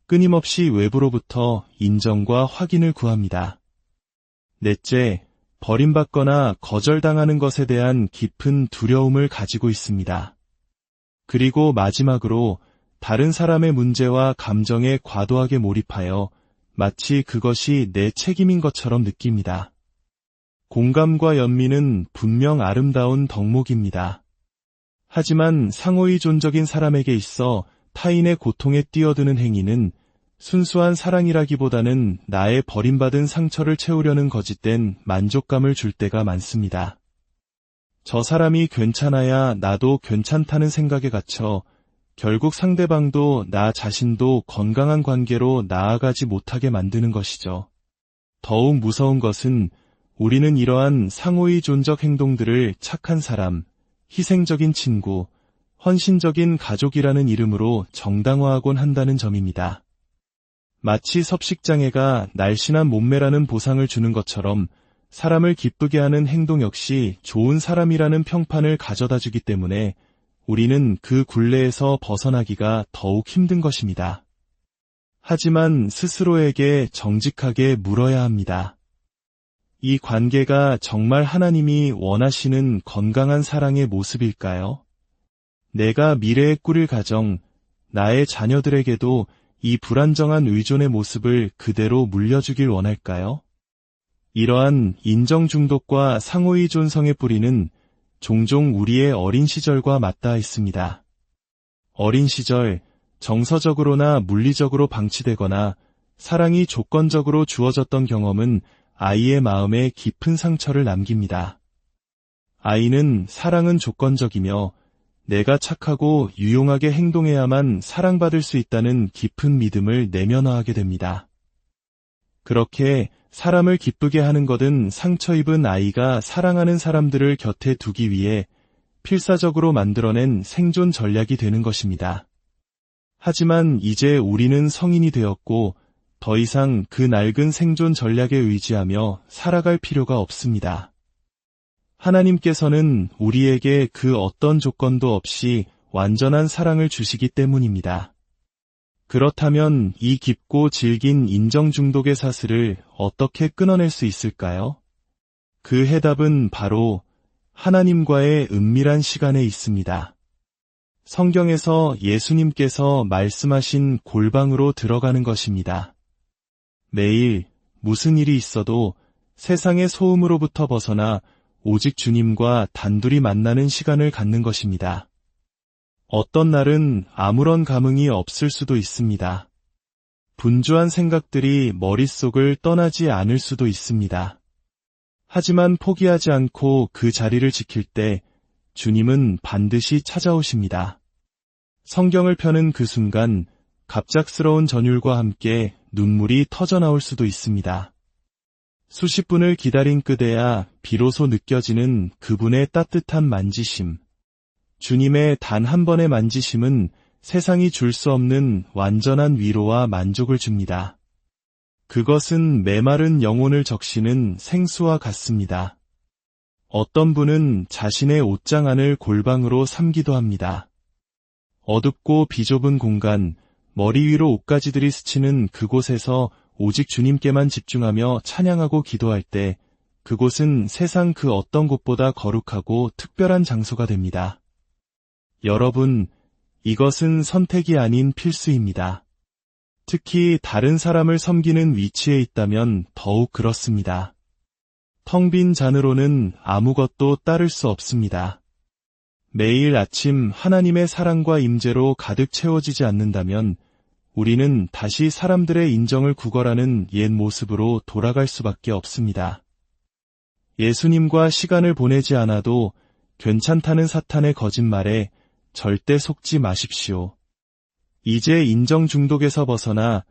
끊임없이 외부로부터 인정과 확인을 구합니다. 넷째, 버림받거나 거절당하는 것에 대한 깊은 두려움을 가지고 있습니다. 그리고 마지막으로 다른 사람의 문제와 감정에 과도하게 몰입하여 마치 그것이 내 책임인 것처럼 느낍니다. 공감과 연민은 분명 아름다운 덕목입니다. 하지만 상호의존적인 사람에게 있어 타인의 고통에 뛰어드는 행위는 순수한 사랑이라기보다는 나의 버림받은 상처를 채우려는 거짓된 만족감을 줄 때가 많습니다. 저 사람이 괜찮아야 나도 괜찮다는 생각에 갇혀 결국 상대방도 나 자신도 건강한 관계로 나아가지 못하게 만드는 것이죠. 더욱 무서운 것은 우리는 이러한 상호의존적 행동들을 착한 사람, 희생적인 친구, 헌신적인 가족이라는 이름으로 정당화하곤 한다는 점입니다. 마치 섭식장애가 날씬한 몸매라는 보상을 주는 것처럼 사람을 기쁘게 하는 행동 역시 좋은 사람이라는 평판을 가져다 주기 때문에 우리는 그 굴레에서 벗어나기가 더욱 힘든 것입니다. 하지만 스스로에게 정직하게 물어야 합니다. 이 관계가 정말 하나님이 원하시는 건강한 사랑의 모습일까요? 내가 미래에 꾸릴 가정, 나의 자녀들에게도 이 불안정한 의존의 모습을 그대로 물려주길 원할까요? 이러한 인정 중독과 상호의 존성의 뿌리는 종종 우리의 어린 시절과 맞닿아 있습니다. 어린 시절, 정서적으로나 물리적으로 방치되거나 사랑이 조건적으로 주어졌던 경험은 아이의 마음에 깊은 상처를 남깁니다. 아이는 사랑은 조건적이며 내가 착하고 유용하게 행동해야만 사랑받을 수 있다는 깊은 믿음을 내면화하게 됩니다. 그렇게 사람을 기쁘게 하는 것은 상처 입은 아이가 사랑하는 사람들을 곁에 두기 위해 필사적으로 만들어낸 생존 전략이 되는 것입니다. 하지만 이제 우리는 성인이 되었고 더 이상 그 낡은 생존 전략에 의지하며 살아갈 필요가 없습니다. 하나님께서는 우리에게 그 어떤 조건도 없이 완전한 사랑을 주시기 때문입니다. 그렇다면 이 깊고 질긴 인정 중독의 사슬을 어떻게 끊어낼 수 있을까요? 그 해답은 바로 하나님과의 은밀한 시간에 있습니다. 성경에서 예수님께서 말씀하신 골방으로 들어가는 것입니다. 매일 무슨 일이 있어도 세상의 소음으로부터 벗어나 오직 주님과 단둘이 만나는 시간을 갖는 것입니다. 어떤 날은 아무런 감흥이 없을 수도 있습니다. 분주한 생각들이 머릿속을 떠나지 않을 수도 있습니다. 하지만 포기하지 않고 그 자리를 지킬 때 주님은 반드시 찾아오십니다. 성경을 펴는 그 순간 갑작스러운 전율과 함께 눈물이 터져나올 수도 있습니다. 수십 분을 기다린 끝에야 비로소 느껴지는 그분의 따뜻한 만지심. 주님의 단 한 번의 만지심은 세상이 줄 수 없는 완전한 위로와 만족을 줍니다. 그것은 메마른 영혼을 적시는 생수와 같습니다. 어떤 분은 자신의 옷장 안을 골방으로 삼기도 합니다. 어둡고 비좁은 공간, 머리 위로 옷가지들이 스치는 그곳에서 오직 주님께만 집중하며 찬양하고 기도할 때 그곳은 세상 그 어떤 곳보다 거룩하고 특별한 장소가 됩니다. 여러분, 이것은 선택이 아닌 필수입니다. 특히 다른 사람을 섬기는 위치에 있다면 더욱 그렇습니다. 텅 빈 잔으로는 아무것도 따를 수 없습니다. 매일 아침 하나님의 사랑과 임재로 가득 채워지지 않는다면 우리는 다시 사람들의 인정을 구걸하는 옛 모습으로 돌아갈 수밖에 없습니다. 예수님과 시간을 보내지 않아도 괜찮다는 사탄의 거짓말에 절대 속지 마십시오. 이제 인정 중독에서 벗어나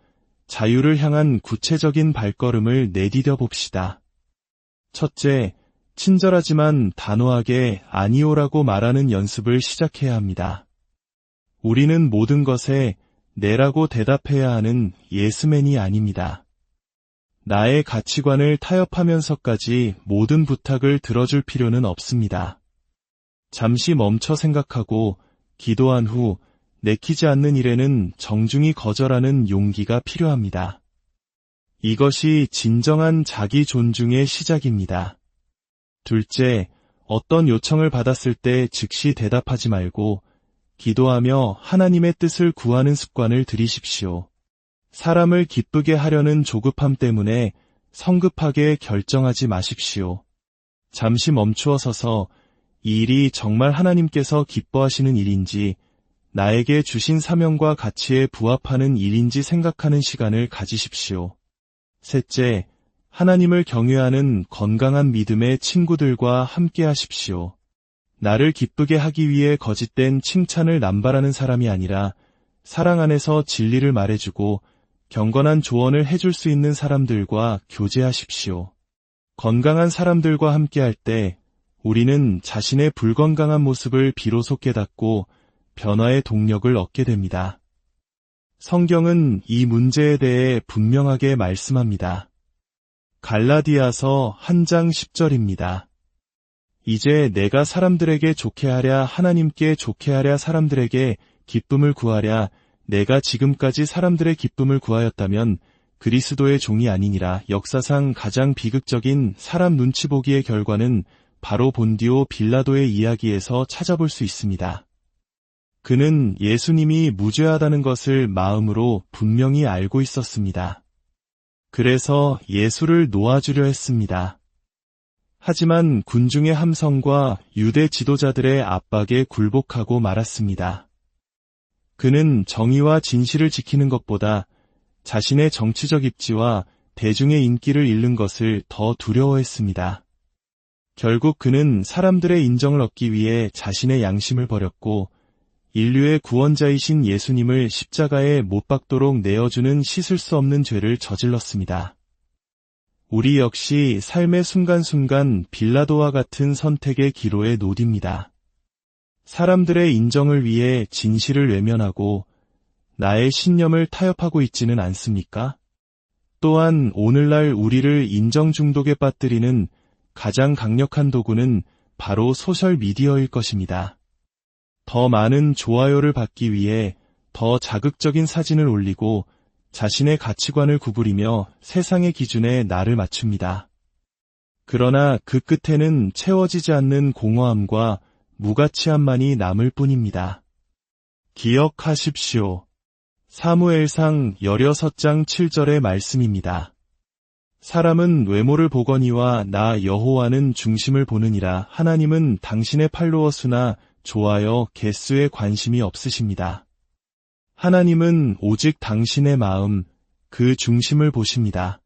자유를 향한 구체적인 발걸음을 내디뎌 봅시다. 첫째, 친절하지만 단호하게 아니오라고 말하는 연습을 시작해야 합니다. 우리는 모든 것에 네라고 대답해야 하는 예스맨이 아닙니다. 나의 가치관을 타협하면서까지 모든 부탁을 들어줄 필요는 없습니다. 잠시 멈춰 생각하고 기도한 후 내키지 않는 일에는 정중히 거절하는 용기가 필요합니다. 이것이 진정한 자기 존중의 시작입니다. 둘째, 어떤 요청을 받았을 때 즉시 대답하지 말고 기도하며 하나님의 뜻을 구하는 습관을 들이십시오. 사람을 기쁘게 하려는 조급함 때문에 성급하게 결정하지 마십시오. 잠시 멈추어 서서 이 일이 정말 하나님께서 기뻐하시는 일인지 나에게 주신 사명과 가치에 부합하는 일인지 생각하는 시간을 가지십시오. 셋째, 하나님을 경외하는 건강한 믿음의 친구들과 함께 하십시오. 나를 기쁘게 하기 위해 거짓된 칭찬을 남발하는 사람이 아니라 사랑 안에서 진리를 말해주고 경건한 조언을 해줄 수 있는 사람들과 교제하십시오. 건강한 사람들과 함께할 때 우리는 자신의 불건강한 모습을 비로소 깨닫고 변화의 동력을 얻게 됩니다. 성경은 이 문제에 대해 분명하게 말씀합니다. 갈라디아서 1장 10절입니다. 이제 내가 사람들에게 좋게 하랴 하나님께 좋게 하랴 사람들에게 기쁨을 구하랴 내가 지금까지 사람들의 기쁨을 구하였다면 그리스도의 종이 아니니라. 역사상 가장 비극적인 사람 눈치 보기의 결과는 바로 본디오 빌라도의 이야기에서 찾아볼 수 있습니다. 그는 예수님이 무죄하다는 것을 마음으로 분명히 알고 있었습니다. 그래서 예수를 놓아주려 했습니다. 하지만 군중의 함성과 유대 지도자들의 압박에 굴복하고 말았습니다. 그는 정의와 진실을 지키는 것보다 자신의 정치적 입지와 대중의 인기를 잃는 것을 더 두려워했습니다. 결국 그는 사람들의 인정을 얻기 위해 자신의 양심을 버렸고 인류의 구원자이신 예수님을 십자가에 못 박도록 내어주는 씻을 수 없는 죄를 저질렀습니다. 우리 역시 삶의 순간순간 빌라도와 같은 선택의 기로에 놓입니다. 사람들의 인정을 위해 진실을 외면하고 나의 신념을 타협하고 있지는 않습니까? 또한 오늘날 우리를 인정 중독에 빠뜨리는 가장 강력한 도구는 바로 소셜미디어일 것입니다. 더 많은 좋아요를 받기 위해 더 자극적인 사진을 올리고 자신의 가치관을 구부리며 세상의 기준에 나를 맞춥니다. 그러나 그 끝에는 채워지지 않는 공허함과 무가치함만이 남을 뿐입니다. 기억하십시오. 사무엘상 16장 7절의 말씀입니다. 사람은 외모를 보거니와 나 여호와는 중심을 보느니라. 하나님은 당신의 팔로워 수나 좋아요 개수에 관심이 없으십니다. 하나님은 오직 당신의 마음, 그 중심을 보십니다.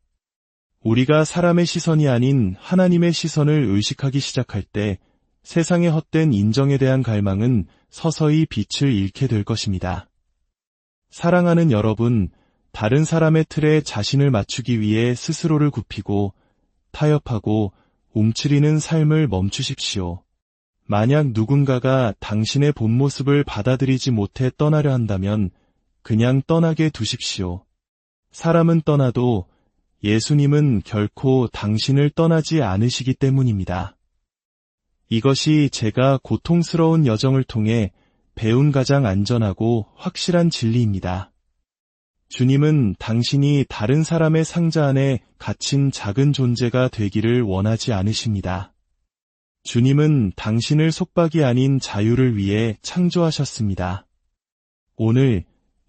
우리가 사람의 시선이 아닌 하나님의 시선을 의식하기 시작할 때 세상의 헛된 인정에 대한 갈망은 서서히 빛을 잃게 될 것입니다. 사랑하는 여러분, 다른 사람의 틀에 자신을 맞추기 위해 스스로를 굽히고 타협하고 움츠리는 삶을 멈추십시오. 만약 누군가가 당신의 본 모습을 받아들이지 못해 떠나려 한다면 그냥 떠나게 두십시오. 사람은 떠나도 예수님은 결코 당신을 떠나지 않으시기 때문입니다. 이것이 제가 고통스러운 여정을 통해 배운 가장 안전하고 확실한 진리입니다. 주님은 당신이 다른 사람의 상자 안에 갇힌 작은 존재가 되기를 원하지 않으십니다. 주님은 당신을 속박이 아닌 자유를 위해 창조하셨습니다. 오늘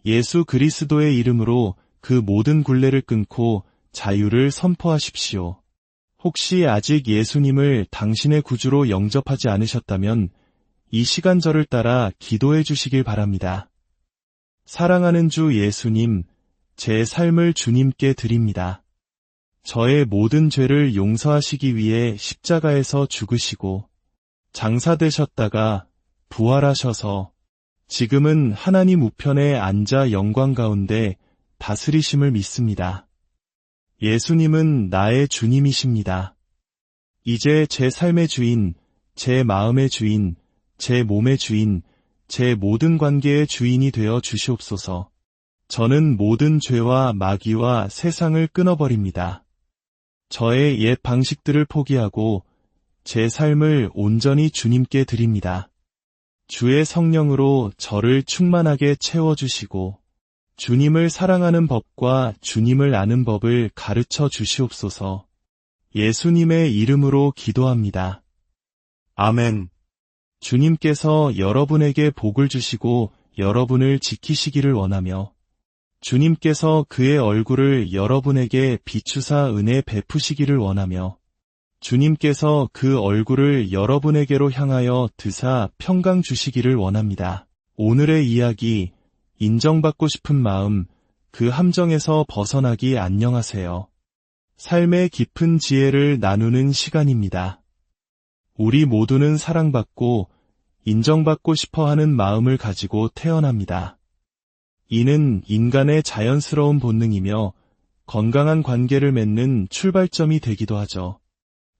예수 그리스도의 이름으로 그 모든 굴레를 끊고 자유를 선포하십시오. 혹시 아직 예수님을 당신의 구주로 영접하지 않으셨다면 이 시간절을 따라 기도해 주시길 바랍니다. 사랑하는 주 예수님, 제 삶을 주님께 드립니다. 저의 모든 죄를 용서하시기 위해 십자가에서 죽으시고 장사되셨다가 부활하셔서 지금은 하나님 우편에 앉아 영광 가운데 다스리심을 믿습니다. 예수님은 나의 주님이십니다. 이제 제 삶의 주인, 제 마음의 주인, 제 몸의 주인, 제 모든 관계의 주인이 되어 주시옵소서. 저는 모든 죄와 마귀와 세상을 끊어버립니다. 저의 옛 방식들을 포기하고 제 삶을 온전히 주님께 드립니다. 주의 성령으로 저를 충만하게 채워주시고 주님을 사랑하는 법과 주님을 아는 법을 가르쳐 주시옵소서. 예수님의 이름으로 기도합니다. 아멘. 주님께서 여러분에게 복을 주시고 여러분을 지키시기를 원하며 주님께서 그의 얼굴을 여러분에게 비추사 은혜 베푸시기를 원하며 주님께서 그 얼굴을 여러분에게로 향하여 드사 평강 주시기를 원합니다. 오늘의 이야기, 인정받고 싶은 마음, 그 함정에서 벗어나기 안녕하세요. 삶의 깊은 지혜를 나누는 시간입니다. 우리 모두는 사랑받고 인정받고 싶어하는 마음을 가지고 태어납니다. 이는 인간의 자연스러운 본능이며 건강한 관계를 맺는 출발점이 되기도 하죠.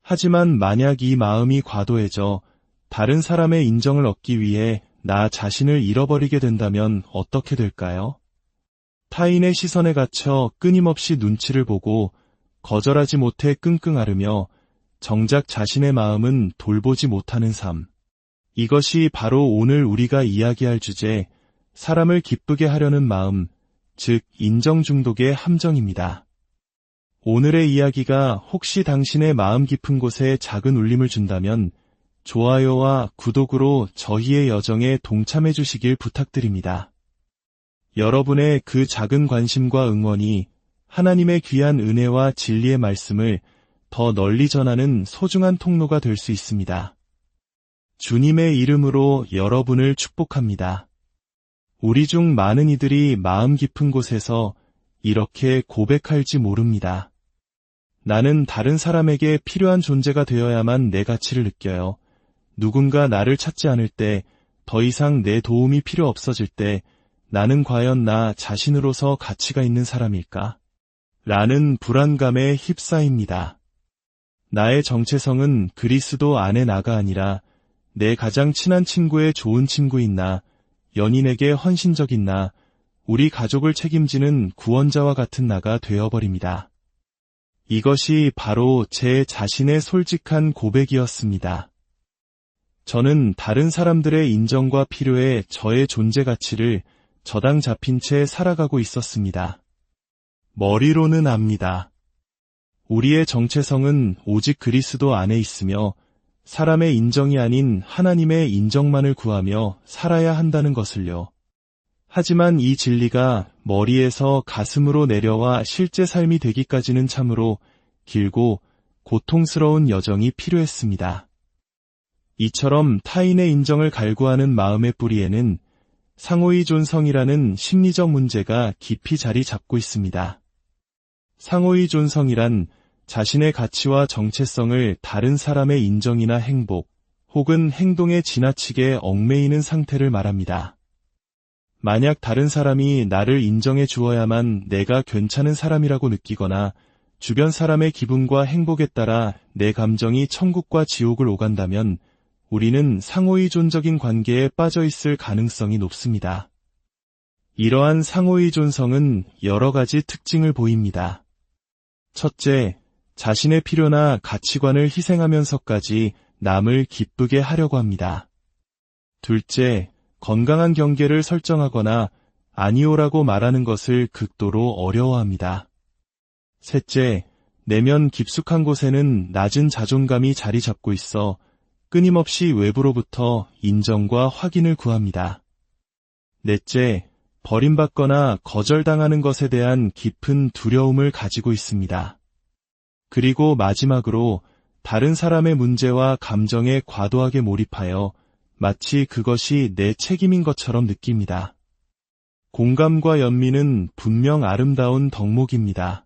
하지만 만약 이 마음이 과도해져 다른 사람의 인정을 얻기 위해 나 자신을 잃어버리게 된다면 어떻게 될까요? 타인의 시선에 갇혀 끊임없이 눈치를 보고 거절하지 못해 끙끙 앓으며 정작 자신의 마음은 돌보지 못하는 삶. 이것이 바로 오늘 우리가 이야기할 주제, 사람을 기쁘게 하려는 마음, 즉 인정 중독의 함정입니다. 오늘의 이야기가 혹시 당신의 마음 깊은 곳에 작은 울림을 준다면 좋아요와 구독으로 저희의 여정에 동참해 주시길 부탁드립니다. 여러분의 그 작은 관심과 응원이 하나님의 귀한 은혜와 진리의 말씀을 더 널리 전하는 소중한 통로가 될 수 있습니다. 주님의 이름으로 여러분을 축복합니다. 우리 중 많은 이들이 마음 깊은 곳에서 이렇게 고백할지 모릅니다. 나는 다른 사람에게 필요한 존재가 되어야만 내 가치를 느껴요. 누군가 나를 찾지 않을 때, 더 이상 내 도움이 필요 없어질 때, 나는 과연 나 자신으로서 가치가 있는 사람일까? 라는 불안감에 휩싸입니다. 나의 정체성은 그리스도 안에 나가 아니라 내 가장 친한 친구의 좋은 친구인 나, 연인에게 헌신적인 나, 우리 가족을 책임지는 구원자와 같은 나가 되어버립니다. 이것이 바로 제 자신의 솔직한 고백이었습니다. 저는 다른 사람들의 인정과 필요에 저의 존재 가치를 저당 잡힌 채 살아가고 있었습니다. 머리로는 압니다. 우리의 정체성은 오직 그리스도 안에 있으며 사람의 인정이 아닌 하나님의 인정만을 구하며 살아야 한다는 것을요. 하지만 이 진리가 머리에서 가슴으로 내려와 실제 삶이 되기까지는 참으로 길고 고통스러운 여정이 필요했습니다. 이처럼 타인의 인정을 갈구하는 마음의 뿌리에는 상호의 존성이라는 심리적 문제가 깊이 자리 잡고 있습니다. 상호의 존성이란 자신의 가치와 정체성을 다른 사람의 인정이나 행복 혹은 행동에 지나치게 얽매이는 상태를 말합니다. 만약 다른 사람이 나를 인정해 주어야만 내가 괜찮은 사람이라고 느끼거나 주변 사람의 기분과 행복에 따라 내 감정이 천국과 지옥을 오간다면 우리는 상호의존적인 관계에 빠져 있을 가능성이 높습니다. 이러한 상호의존성은 여러 가지 특징을 보입니다. 첫째, 자신의 필요나 가치관을 희생하면서까지 남을 기쁘게 하려고 합니다. 둘째, 건강한 경계를 설정하거나 아니오라고 말하는 것을 극도로 어려워합니다. 셋째, 내면 깊숙한 곳에는 낮은 자존감이 자리 잡고 있어 끊임없이 외부로부터 인정과 확인을 구합니다. 넷째, 버림받거나 거절당하는 것에 대한 깊은 두려움을 가지고 있습니다. 그리고 마지막으로 다른 사람의 문제와 감정에 과도하게 몰입하여 마치 그것이 내 책임인 것처럼 느낍니다. 공감과 연민은 분명 아름다운 덕목입니다.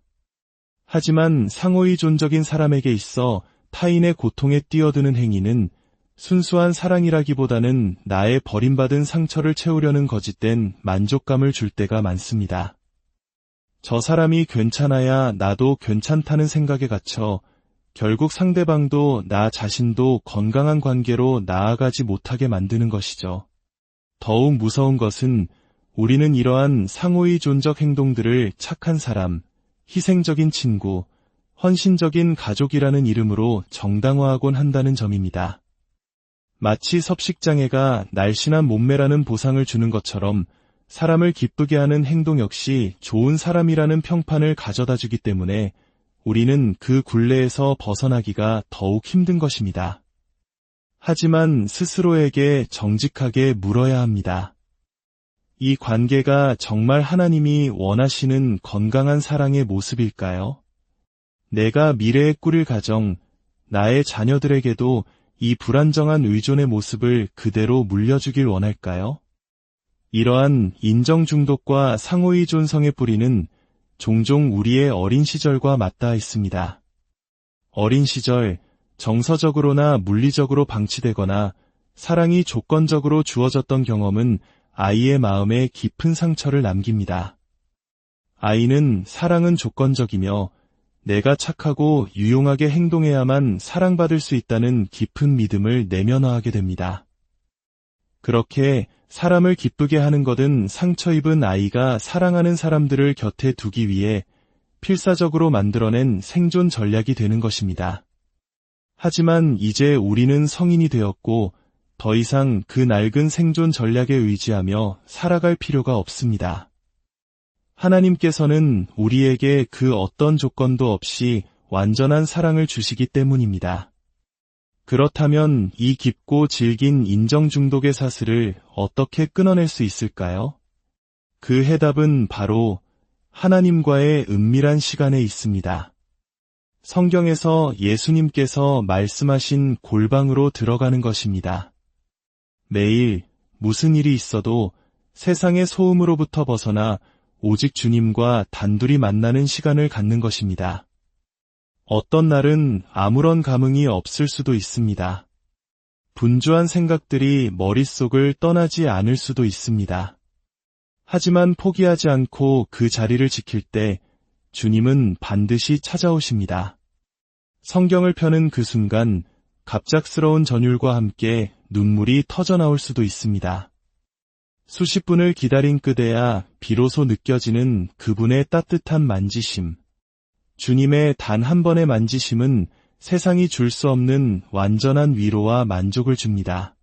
하지만 상호의존적인 사람에게 있어 타인의 고통에 뛰어드는 행위는 순수한 사랑이라기보다는 나의 버림받은 상처를 채우려는 거짓된 만족감을 줄 때가 많습니다. 저 사람이 괜찮아야 나도 괜찮다는 생각에 갇혀 결국 상대방도 나 자신도 건강한 관계로 나아가지 못하게 만드는 것이죠. 더욱 무서운 것은 우리는 이러한 상호의존적 행동들을 착한 사람, 희생적인 친구, 헌신적인 가족이라는 이름으로 정당화하곤 한다는 점입니다. 마치 섭식장애가 날씬한 몸매라는 보상을 주는 것처럼 사람을 기쁘게 하는 행동 역시 좋은 사람이라는 평판을 가져다 주기 때문에 우리는 그 굴레에서 벗어나기가 더욱 힘든 것입니다. 하지만 스스로에게 정직하게 물어야 합니다. 이 관계가 정말 하나님이 원하시는 건강한 사랑의 모습일까요? 내가 미래에 꾸릴 가정, 나의 자녀들에게도 이 불안정한 의존의 모습을 그대로 물려주길 원할까요? 이러한 인정 중독과 상호의존성의 뿌리는 종종 우리의 어린 시절과 맞닿아 있습니다. 어린 시절, 정서적으로나 물리적으로 방치되거나 사랑이 조건적으로 주어졌던 경험은 아이의 마음에 깊은 상처를 남깁니다. 아이는 사랑은 조건적이며 내가 착하고 유용하게 행동해야만 사랑받을 수 있다는 깊은 믿음을 내면화하게 됩니다. 그렇게 사람을 기쁘게 하는 것은 상처 입은 아이가 사랑하는 사람들을 곁에 두기 위해 필사적으로 만들어낸 생존 전략이 되는 것입니다. 하지만 이제 우리는 성인이 되었고 더 이상 그 낡은 생존 전략에 의지하며 살아갈 필요가 없습니다. 하나님께서는 우리에게 그 어떤 조건도 없이 완전한 사랑을 주시기 때문입니다. 그렇다면 이 깊고 질긴 인정 중독의 사슬을 어떻게 끊어낼 수 있을까요? 그 해답은 바로 하나님과의 은밀한 시간에 있습니다. 성경에서 예수님께서 말씀하신 골방으로 들어가는 것입니다. 매일 무슨 일이 있어도 세상의 소음으로부터 벗어나 오직 주님과 단둘이 만나는 시간을 갖는 것입니다. 어떤 날은 아무런 감흥이 없을 수도 있습니다. 분주한 생각들이 머릿속을 떠나지 않을 수도 있습니다. 하지만 포기하지 않고 그 자리를 지킬 때 주님은 반드시 찾아오십니다. 성경을 펴는 그 순간 갑작스러운 전율과 함께 눈물이 터져나올 수도 있습니다. 수십 분을 기다린 끝에야 비로소 느껴지는 그분의 따뜻한 만지심. 주님의 단 한 번의 만지심은 세상이 줄 수 없는 완전한 위로와 만족을 줍니다.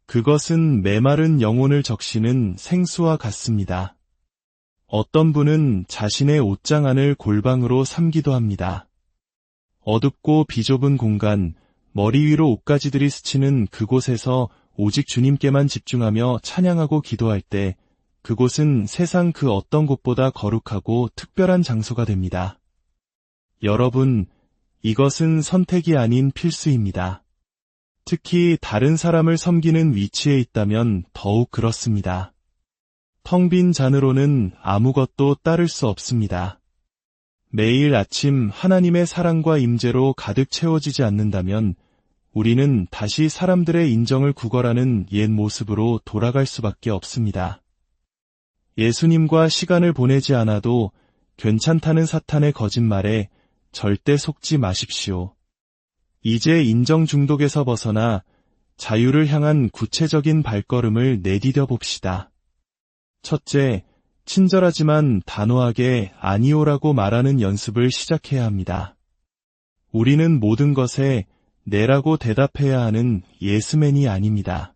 그것은 메마른 영혼을 적시는 생수와 같습니다. 어떤 분은 자신의 옷장 안을 골방으로 삼기도 합니다. 어둡고 비좁은 공간, 머리 위로 옷가지들이 스치는 그곳에서 오직 주님께만 집중하며 찬양하고 기도할 때 그곳은 세상 그 어떤 곳보다 거룩하고 특별한 장소가 됩니다. 여러분, 이것은 선택이 아닌 필수입니다. 특히 다른 사람을 섬기는 위치에 있다면 더욱 그렇습니다. 텅 빈 잔으로는 아무것도 따를 수 없습니다. 매일 아침 하나님의 사랑과 임재로 가득 채워지지 않는다면 우리는 다시 사람들의 인정을 구걸하는 옛 모습으로 돌아갈 수밖에 없습니다. 예수님과 시간을 보내지 않아도 괜찮다는 사탄의 거짓말에 절대 속지 마십시오. 이제 인정 중독에서 벗어나 자유를 향한 구체적인 발걸음을 내디뎌 봅시다. 첫째, 친절하지만 단호하게 아니오라고 말하는 연습을 시작해야 합니다. 우리는 모든 것에 네라고 대답해야 하는 예스맨이 아닙니다.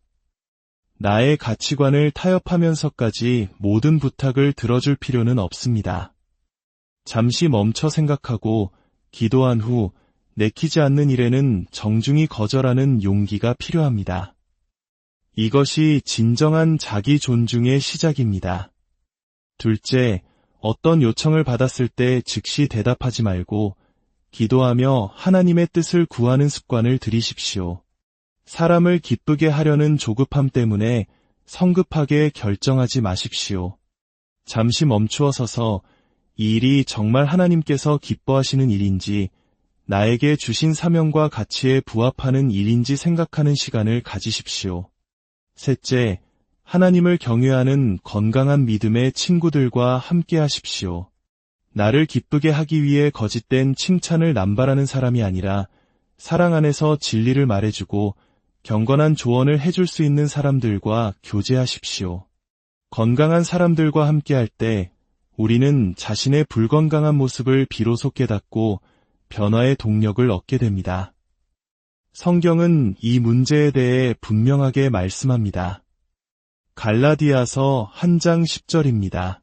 나의 가치관을 타협하면서까지 모든 부탁을 들어줄 필요는 없습니다. 잠시 멈춰 생각하고 기도한 후 내키지 않는 일에는 정중히 거절하는 용기가 필요합니다. 이것이 진정한 자기 존중의 시작입니다. 둘째, 어떤 요청을 받았을 때 즉시 대답하지 말고 기도하며 하나님의 뜻을 구하는 습관을 들이십시오. 사람을 기쁘게 하려는 조급함 때문에 성급하게 결정하지 마십시오. 잠시 멈추어 서서 이 일이 정말 하나님께서 기뻐하시는 일인지 나에게 주신 사명과 가치에 부합하는 일인지 생각하는 시간을 가지십시오. 셋째, 하나님을 경외하는 건강한 믿음의 친구들과 함께 하십시오. 나를 기쁘게 하기 위해 거짓된 칭찬을 남발하는 사람이 아니라 사랑 안에서 진리를 말해주고 경건한 조언을 해줄 수 있는 사람들과 교제하십시오. 건강한 사람들과 함께할 때 우리는 자신의 불건강한 모습을 비로소 깨닫고 변화의 동력을 얻게 됩니다. 성경은 이 문제에 대해 분명하게 말씀합니다. 갈라디아서 1장 10절입니다.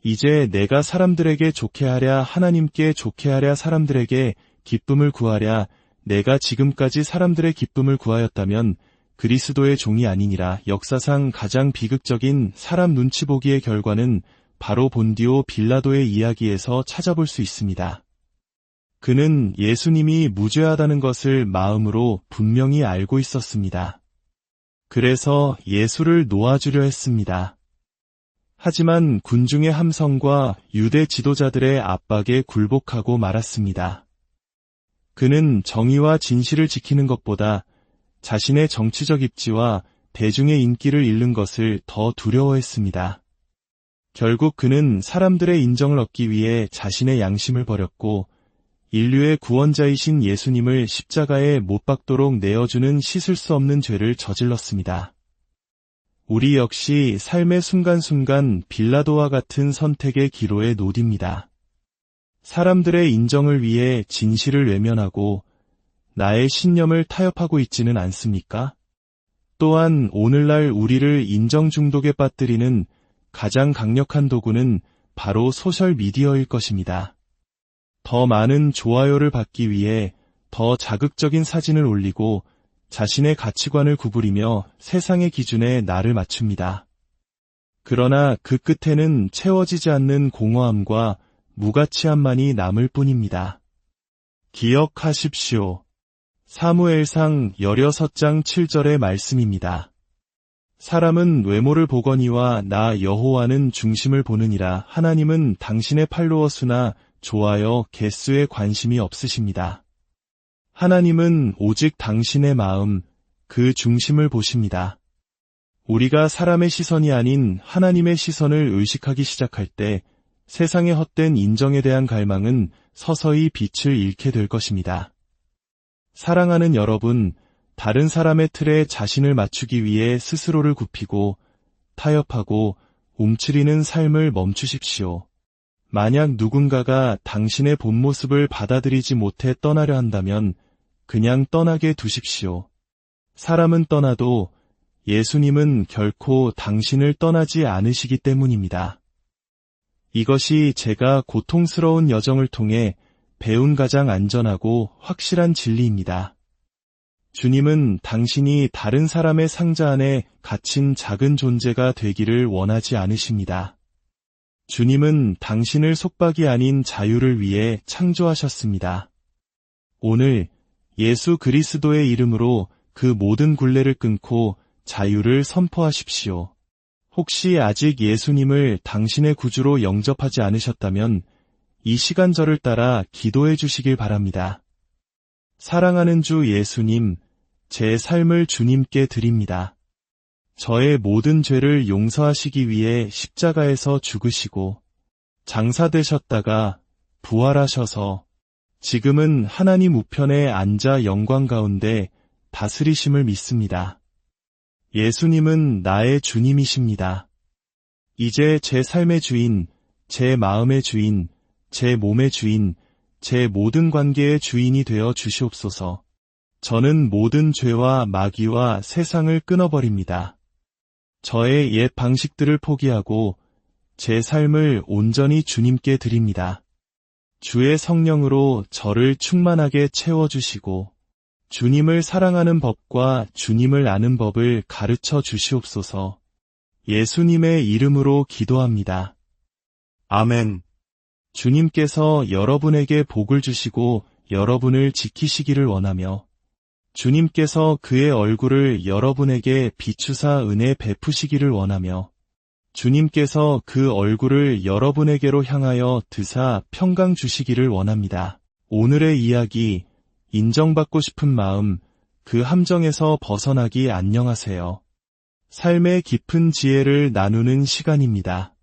이제 내가 사람들에게 좋게 하랴 하나님께 좋게 하랴 사람들에게 기쁨을 구하랴 내가 지금까지 사람들의 기쁨을 구하였다면 그리스도의 종이 아니니라. 역사상 가장 비극적인 사람 눈치 보기의 결과는 바로 본디오 빌라도의 이야기에서 찾아볼 수 있습니다. 그는 예수님이 무죄하다는 것을 마음으로 분명히 알고 있었습니다. 그래서 예수를 놓아주려 했습니다. 하지만 군중의 함성과 유대 지도자들의 압박에 굴복하고 말았습니다. 그는 정의와 진실을 지키는 것보다 자신의 정치적 입지와 대중의 인기를 잃는 것을 더 두려워했습니다. 결국 그는 사람들의 인정을 얻기 위해 자신의 양심을 버렸고 인류의 구원자이신 예수님을 십자가에 못 박도록 내어주는 씻을 수 없는 죄를 저질렀습니다. 우리 역시 삶의 순간순간 빌라도와 같은 선택의 기로에 놓입니다. 사람들의 인정을 위해 진실을 외면하고 나의 신념을 타협하고 있지는 않습니까? 또한 오늘날 우리를 인정 중독에 빠뜨리는 가장 강력한 도구는 바로 소셜미디어일 것입니다. 더 많은 좋아요를 받기 위해 더 자극적인 사진을 올리고 자신의 가치관을 구부리며 세상의 기준에 나를 맞춥니다. 그러나 그 끝에는 채워지지 않는 공허함과 무가치함만이 남을 뿐입니다. 기억하십시오. 사무엘상 16장 7절의 말씀입니다. 사람은 외모를 보거니와 나 여호와는 중심을 보느니라. 하나님은 당신의 팔로워 수나 좋아요 개수에 관심이 없으십니다. 하나님은 오직 당신의 마음, 그 중심을 보십니다. 우리가 사람의 시선이 아닌 하나님의 시선을 의식하기 시작할 때 세상의 헛된 인정에 대한 갈망은 서서히 빛을 잃게 될 것입니다. 사랑하는 여러분, 다른 사람의 틀에 자신을 맞추기 위해 스스로를 굽히고 타협하고 움츠리는 삶을 멈추십시오. 만약 누군가가 당신의 본 모습을 받아들이지 못해 떠나려 한다면 그냥 떠나게 두십시오. 사람은 떠나도 예수님은 결코 당신을 떠나지 않으시기 때문입니다. 이것이 제가 고통스러운 여정을 통해 배운 가장 안전하고 확실한 진리입니다. 주님은 당신이 다른 사람의 상자 안에 갇힌 작은 존재가 되기를 원하지 않으십니다. 주님은 당신을 속박이 아닌 자유를 위해 창조하셨습니다. 오늘 예수 그리스도의 이름으로 그 모든 굴레를 끊고 자유를 선포하십시오. 혹시 아직 예수님을 당신의 구주로 영접하지 않으셨다면 이 시간절을 따라 기도해 주시길 바랍니다. 사랑하는 주 예수님, 제 삶을 주님께 드립니다. 저의 모든 죄를 용서하시기 위해 십자가에서 죽으시고 장사되셨다가 부활하셔서 지금은 하나님 우편에 앉아 영광 가운데 다스리심을 믿습니다. 예수님은 나의 주님이십니다. 이제 제 삶의 주인, 제 마음의 주인, 제 몸의 주인, 제 모든 관계의 주인이 되어 주시옵소서. 저는 모든 죄와 마귀와 세상을 끊어버립니다. 저의 옛 방식들을 포기하고 제 삶을 온전히 주님께 드립니다. 주의 성령으로 저를 충만하게 채워주시고 주님을 사랑하는 법과 주님을 아는 법을 가르쳐 주시옵소서. 예수님의 이름으로 기도합니다. 아멘. 주님께서 여러분에게 복을 주시고 여러분을 지키시기를 원하며 주님께서 그의 얼굴을 여러분에게 비추사 은혜 베푸시기를 원하며 주님께서 그 얼굴을 여러분에게로 향하여 드사 평강 주시기를 원합니다. 오늘의 이야기, 인정받고 싶은 마음, 그 함정에서 벗어나기 안녕하세요. 삶의 깊은 지혜를 나누는 시간입니다.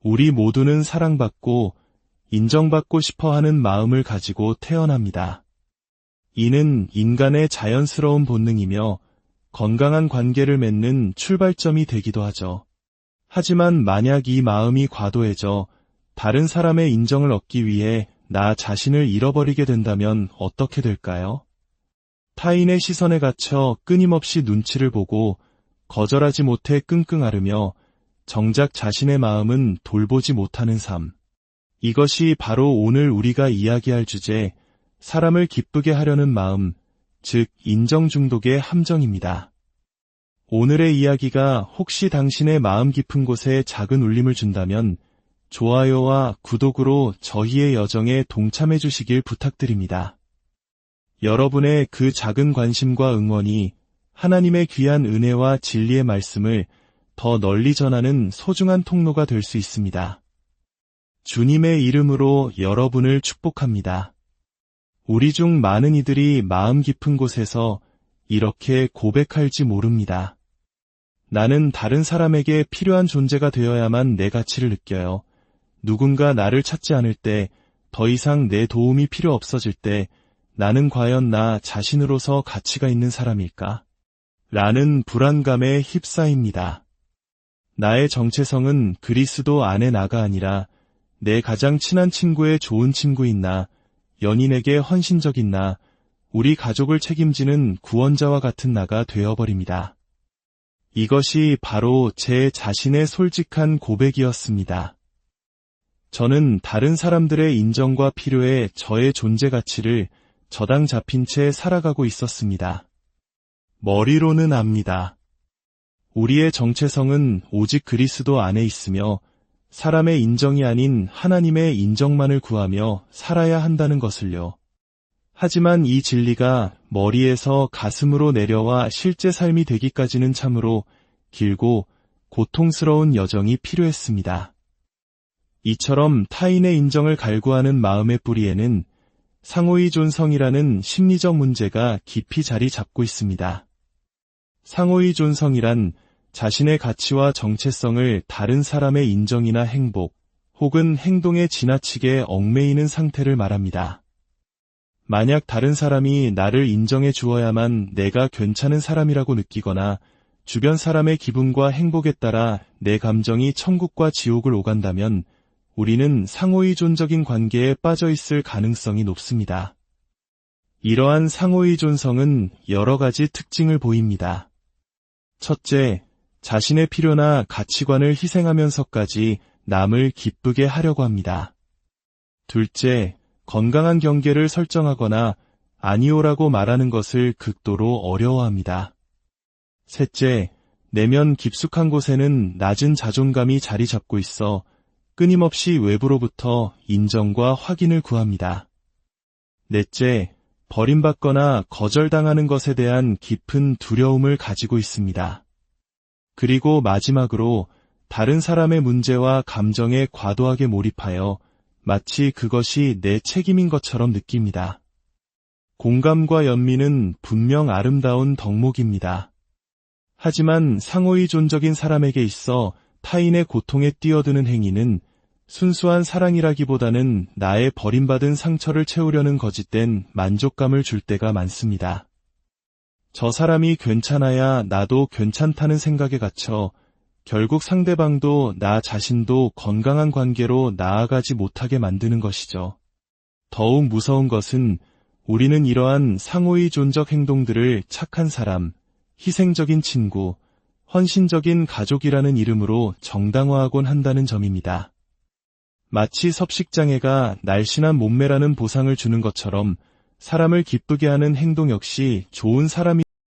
우리 모두는 사랑받고 인정받고 싶어 하는 마음을 가지고 태어납니다. 이는 인간의 자연스러운 본능이며 건강한 관계를 맺는 출발점이 되기도 하죠. 하지만 만약 이 마음이 과도해져 다른 사람의 인정을 얻기 위해 나 자신을 잃어버리게 된다면 어떻게 될까요? 타인의 시선에 갇혀 끊임없이 눈치를 보고 거절하지 못해 끙끙 앓으며 정작 자신의 마음은 돌보지 못하는 삶. 이것이 바로 오늘 우리가 이야기할 주제, 사람을 기쁘게 하려는 마음, 즉 인정 중독의 함정입니다. 오늘의 이야기가 혹시 당신의 마음 깊은 곳에 작은 울림을 준다면 좋아요와 구독으로 저희의 여정에 동참해 주시길 부탁드립니다. 여러분의 그 작은 관심과 응원이 하나님의 귀한 은혜와 진리의 말씀을 더 널리 전하는 소중한 통로가 될 수 있습니다. 주님의 이름으로 여러분을 축복합니다. 우리 중 많은 이들이 마음 깊은 곳에서 이렇게 고백할지 모릅니다. 나는 다른 사람에게 필요한 존재가 되어야만 내 가치를 느껴요. 누군가 나를 찾지 않을 때, 더 이상 내 도움이 필요 없어질 때, 나는 과연 나 자신으로서 가치가 있는 사람일까? 라는 불안감에 휩싸입니다. 나의 정체성은 그리스도 안에 나가 아니라 내 가장 친한 친구의 좋은 친구인 나, 연인에게 헌신적인 나, 우리 가족을 책임지는 구원자와 같은 나가 되어버립니다. 이것이 바로 제 자신의 솔직한 고백이었습니다. 저는 다른 사람들의 인정과 필요에 저의 존재 가치를 저당 잡힌 채 살아가고 있었습니다. 머리로는 압니다. 우리의 정체성은 오직 그리스도 안에 있으며 사람의 인정이 아닌 하나님의 인정만을 구하며 살아야 한다는 것을요. 하지만 이 진리가 머리에서 가슴으로 내려와 실제 삶이 되기까지는 참으로 길고 고통스러운 여정이 필요했습니다. 이처럼 타인의 인정을 갈구하는 마음의 뿌리에는 상호의 존성이라는 심리적 문제가 깊이 자리 잡고 있습니다. 상호의 존성이란 자신의 가치와 정체성을 다른 사람의 인정이나 행복 혹은 행동에 지나치게 얽매이는 상태를 말합니다. 만약 다른 사람이 나를 인정해 주어야만 내가 괜찮은 사람이라고 느끼거나 주변 사람의 기분과 행복에 따라 내 감정이 천국과 지옥을 오간다면 우리는 상호의존적인 관계에 빠져 있을 가능성이 높습니다. 이러한 상호의존성은 여러 가지 특징을 보입니다. 첫째, 자신의 필요나 가치관을 희생하면서까지 남을 기쁘게 하려고 합니다. 둘째, 건강한 경계를 설정하거나 아니오라고 말하는 것을 극도로 어려워합니다. 셋째, 내면 깊숙한 곳에는 낮은 자존감이 자리 잡고 있어 끊임없이 외부로부터 인정과 확인을 구합니다. 넷째, 버림받거나 거절당하는 것에 대한 깊은 두려움을 가지고 있습니다. 그리고 마지막으로 다른 사람의 문제와 감정에 과도하게 몰입하여 마치 그것이 내 책임인 것처럼 느낍니다. 공감과 연민은 분명 아름다운 덕목입니다. 하지만 상호의존적인 사람에게 있어 타인의 고통에 뛰어드는 행위는 순수한 사랑이라기보다는 나의 버림받은 상처를 채우려는 거짓된 만족감을 줄 때가 많습니다. 저 사람이 괜찮아야 나도 괜찮다는 생각에 갇혀 결국 상대방도 나 자신도 건강한 관계로 나아가지 못하게 만드는 것이죠. 더욱 무서운 것은 우리는 이러한 상호의존적 행동들을 착한 사람, 희생적인 친구 헌신적인 가족이라는 이름으로 정당화하곤 한다는 점입니다. 마치 섭식장애가 날씬한 몸매라는 보상을 주는 것처럼 사람을 기쁘게 하는 행동 역시 좋은 사람이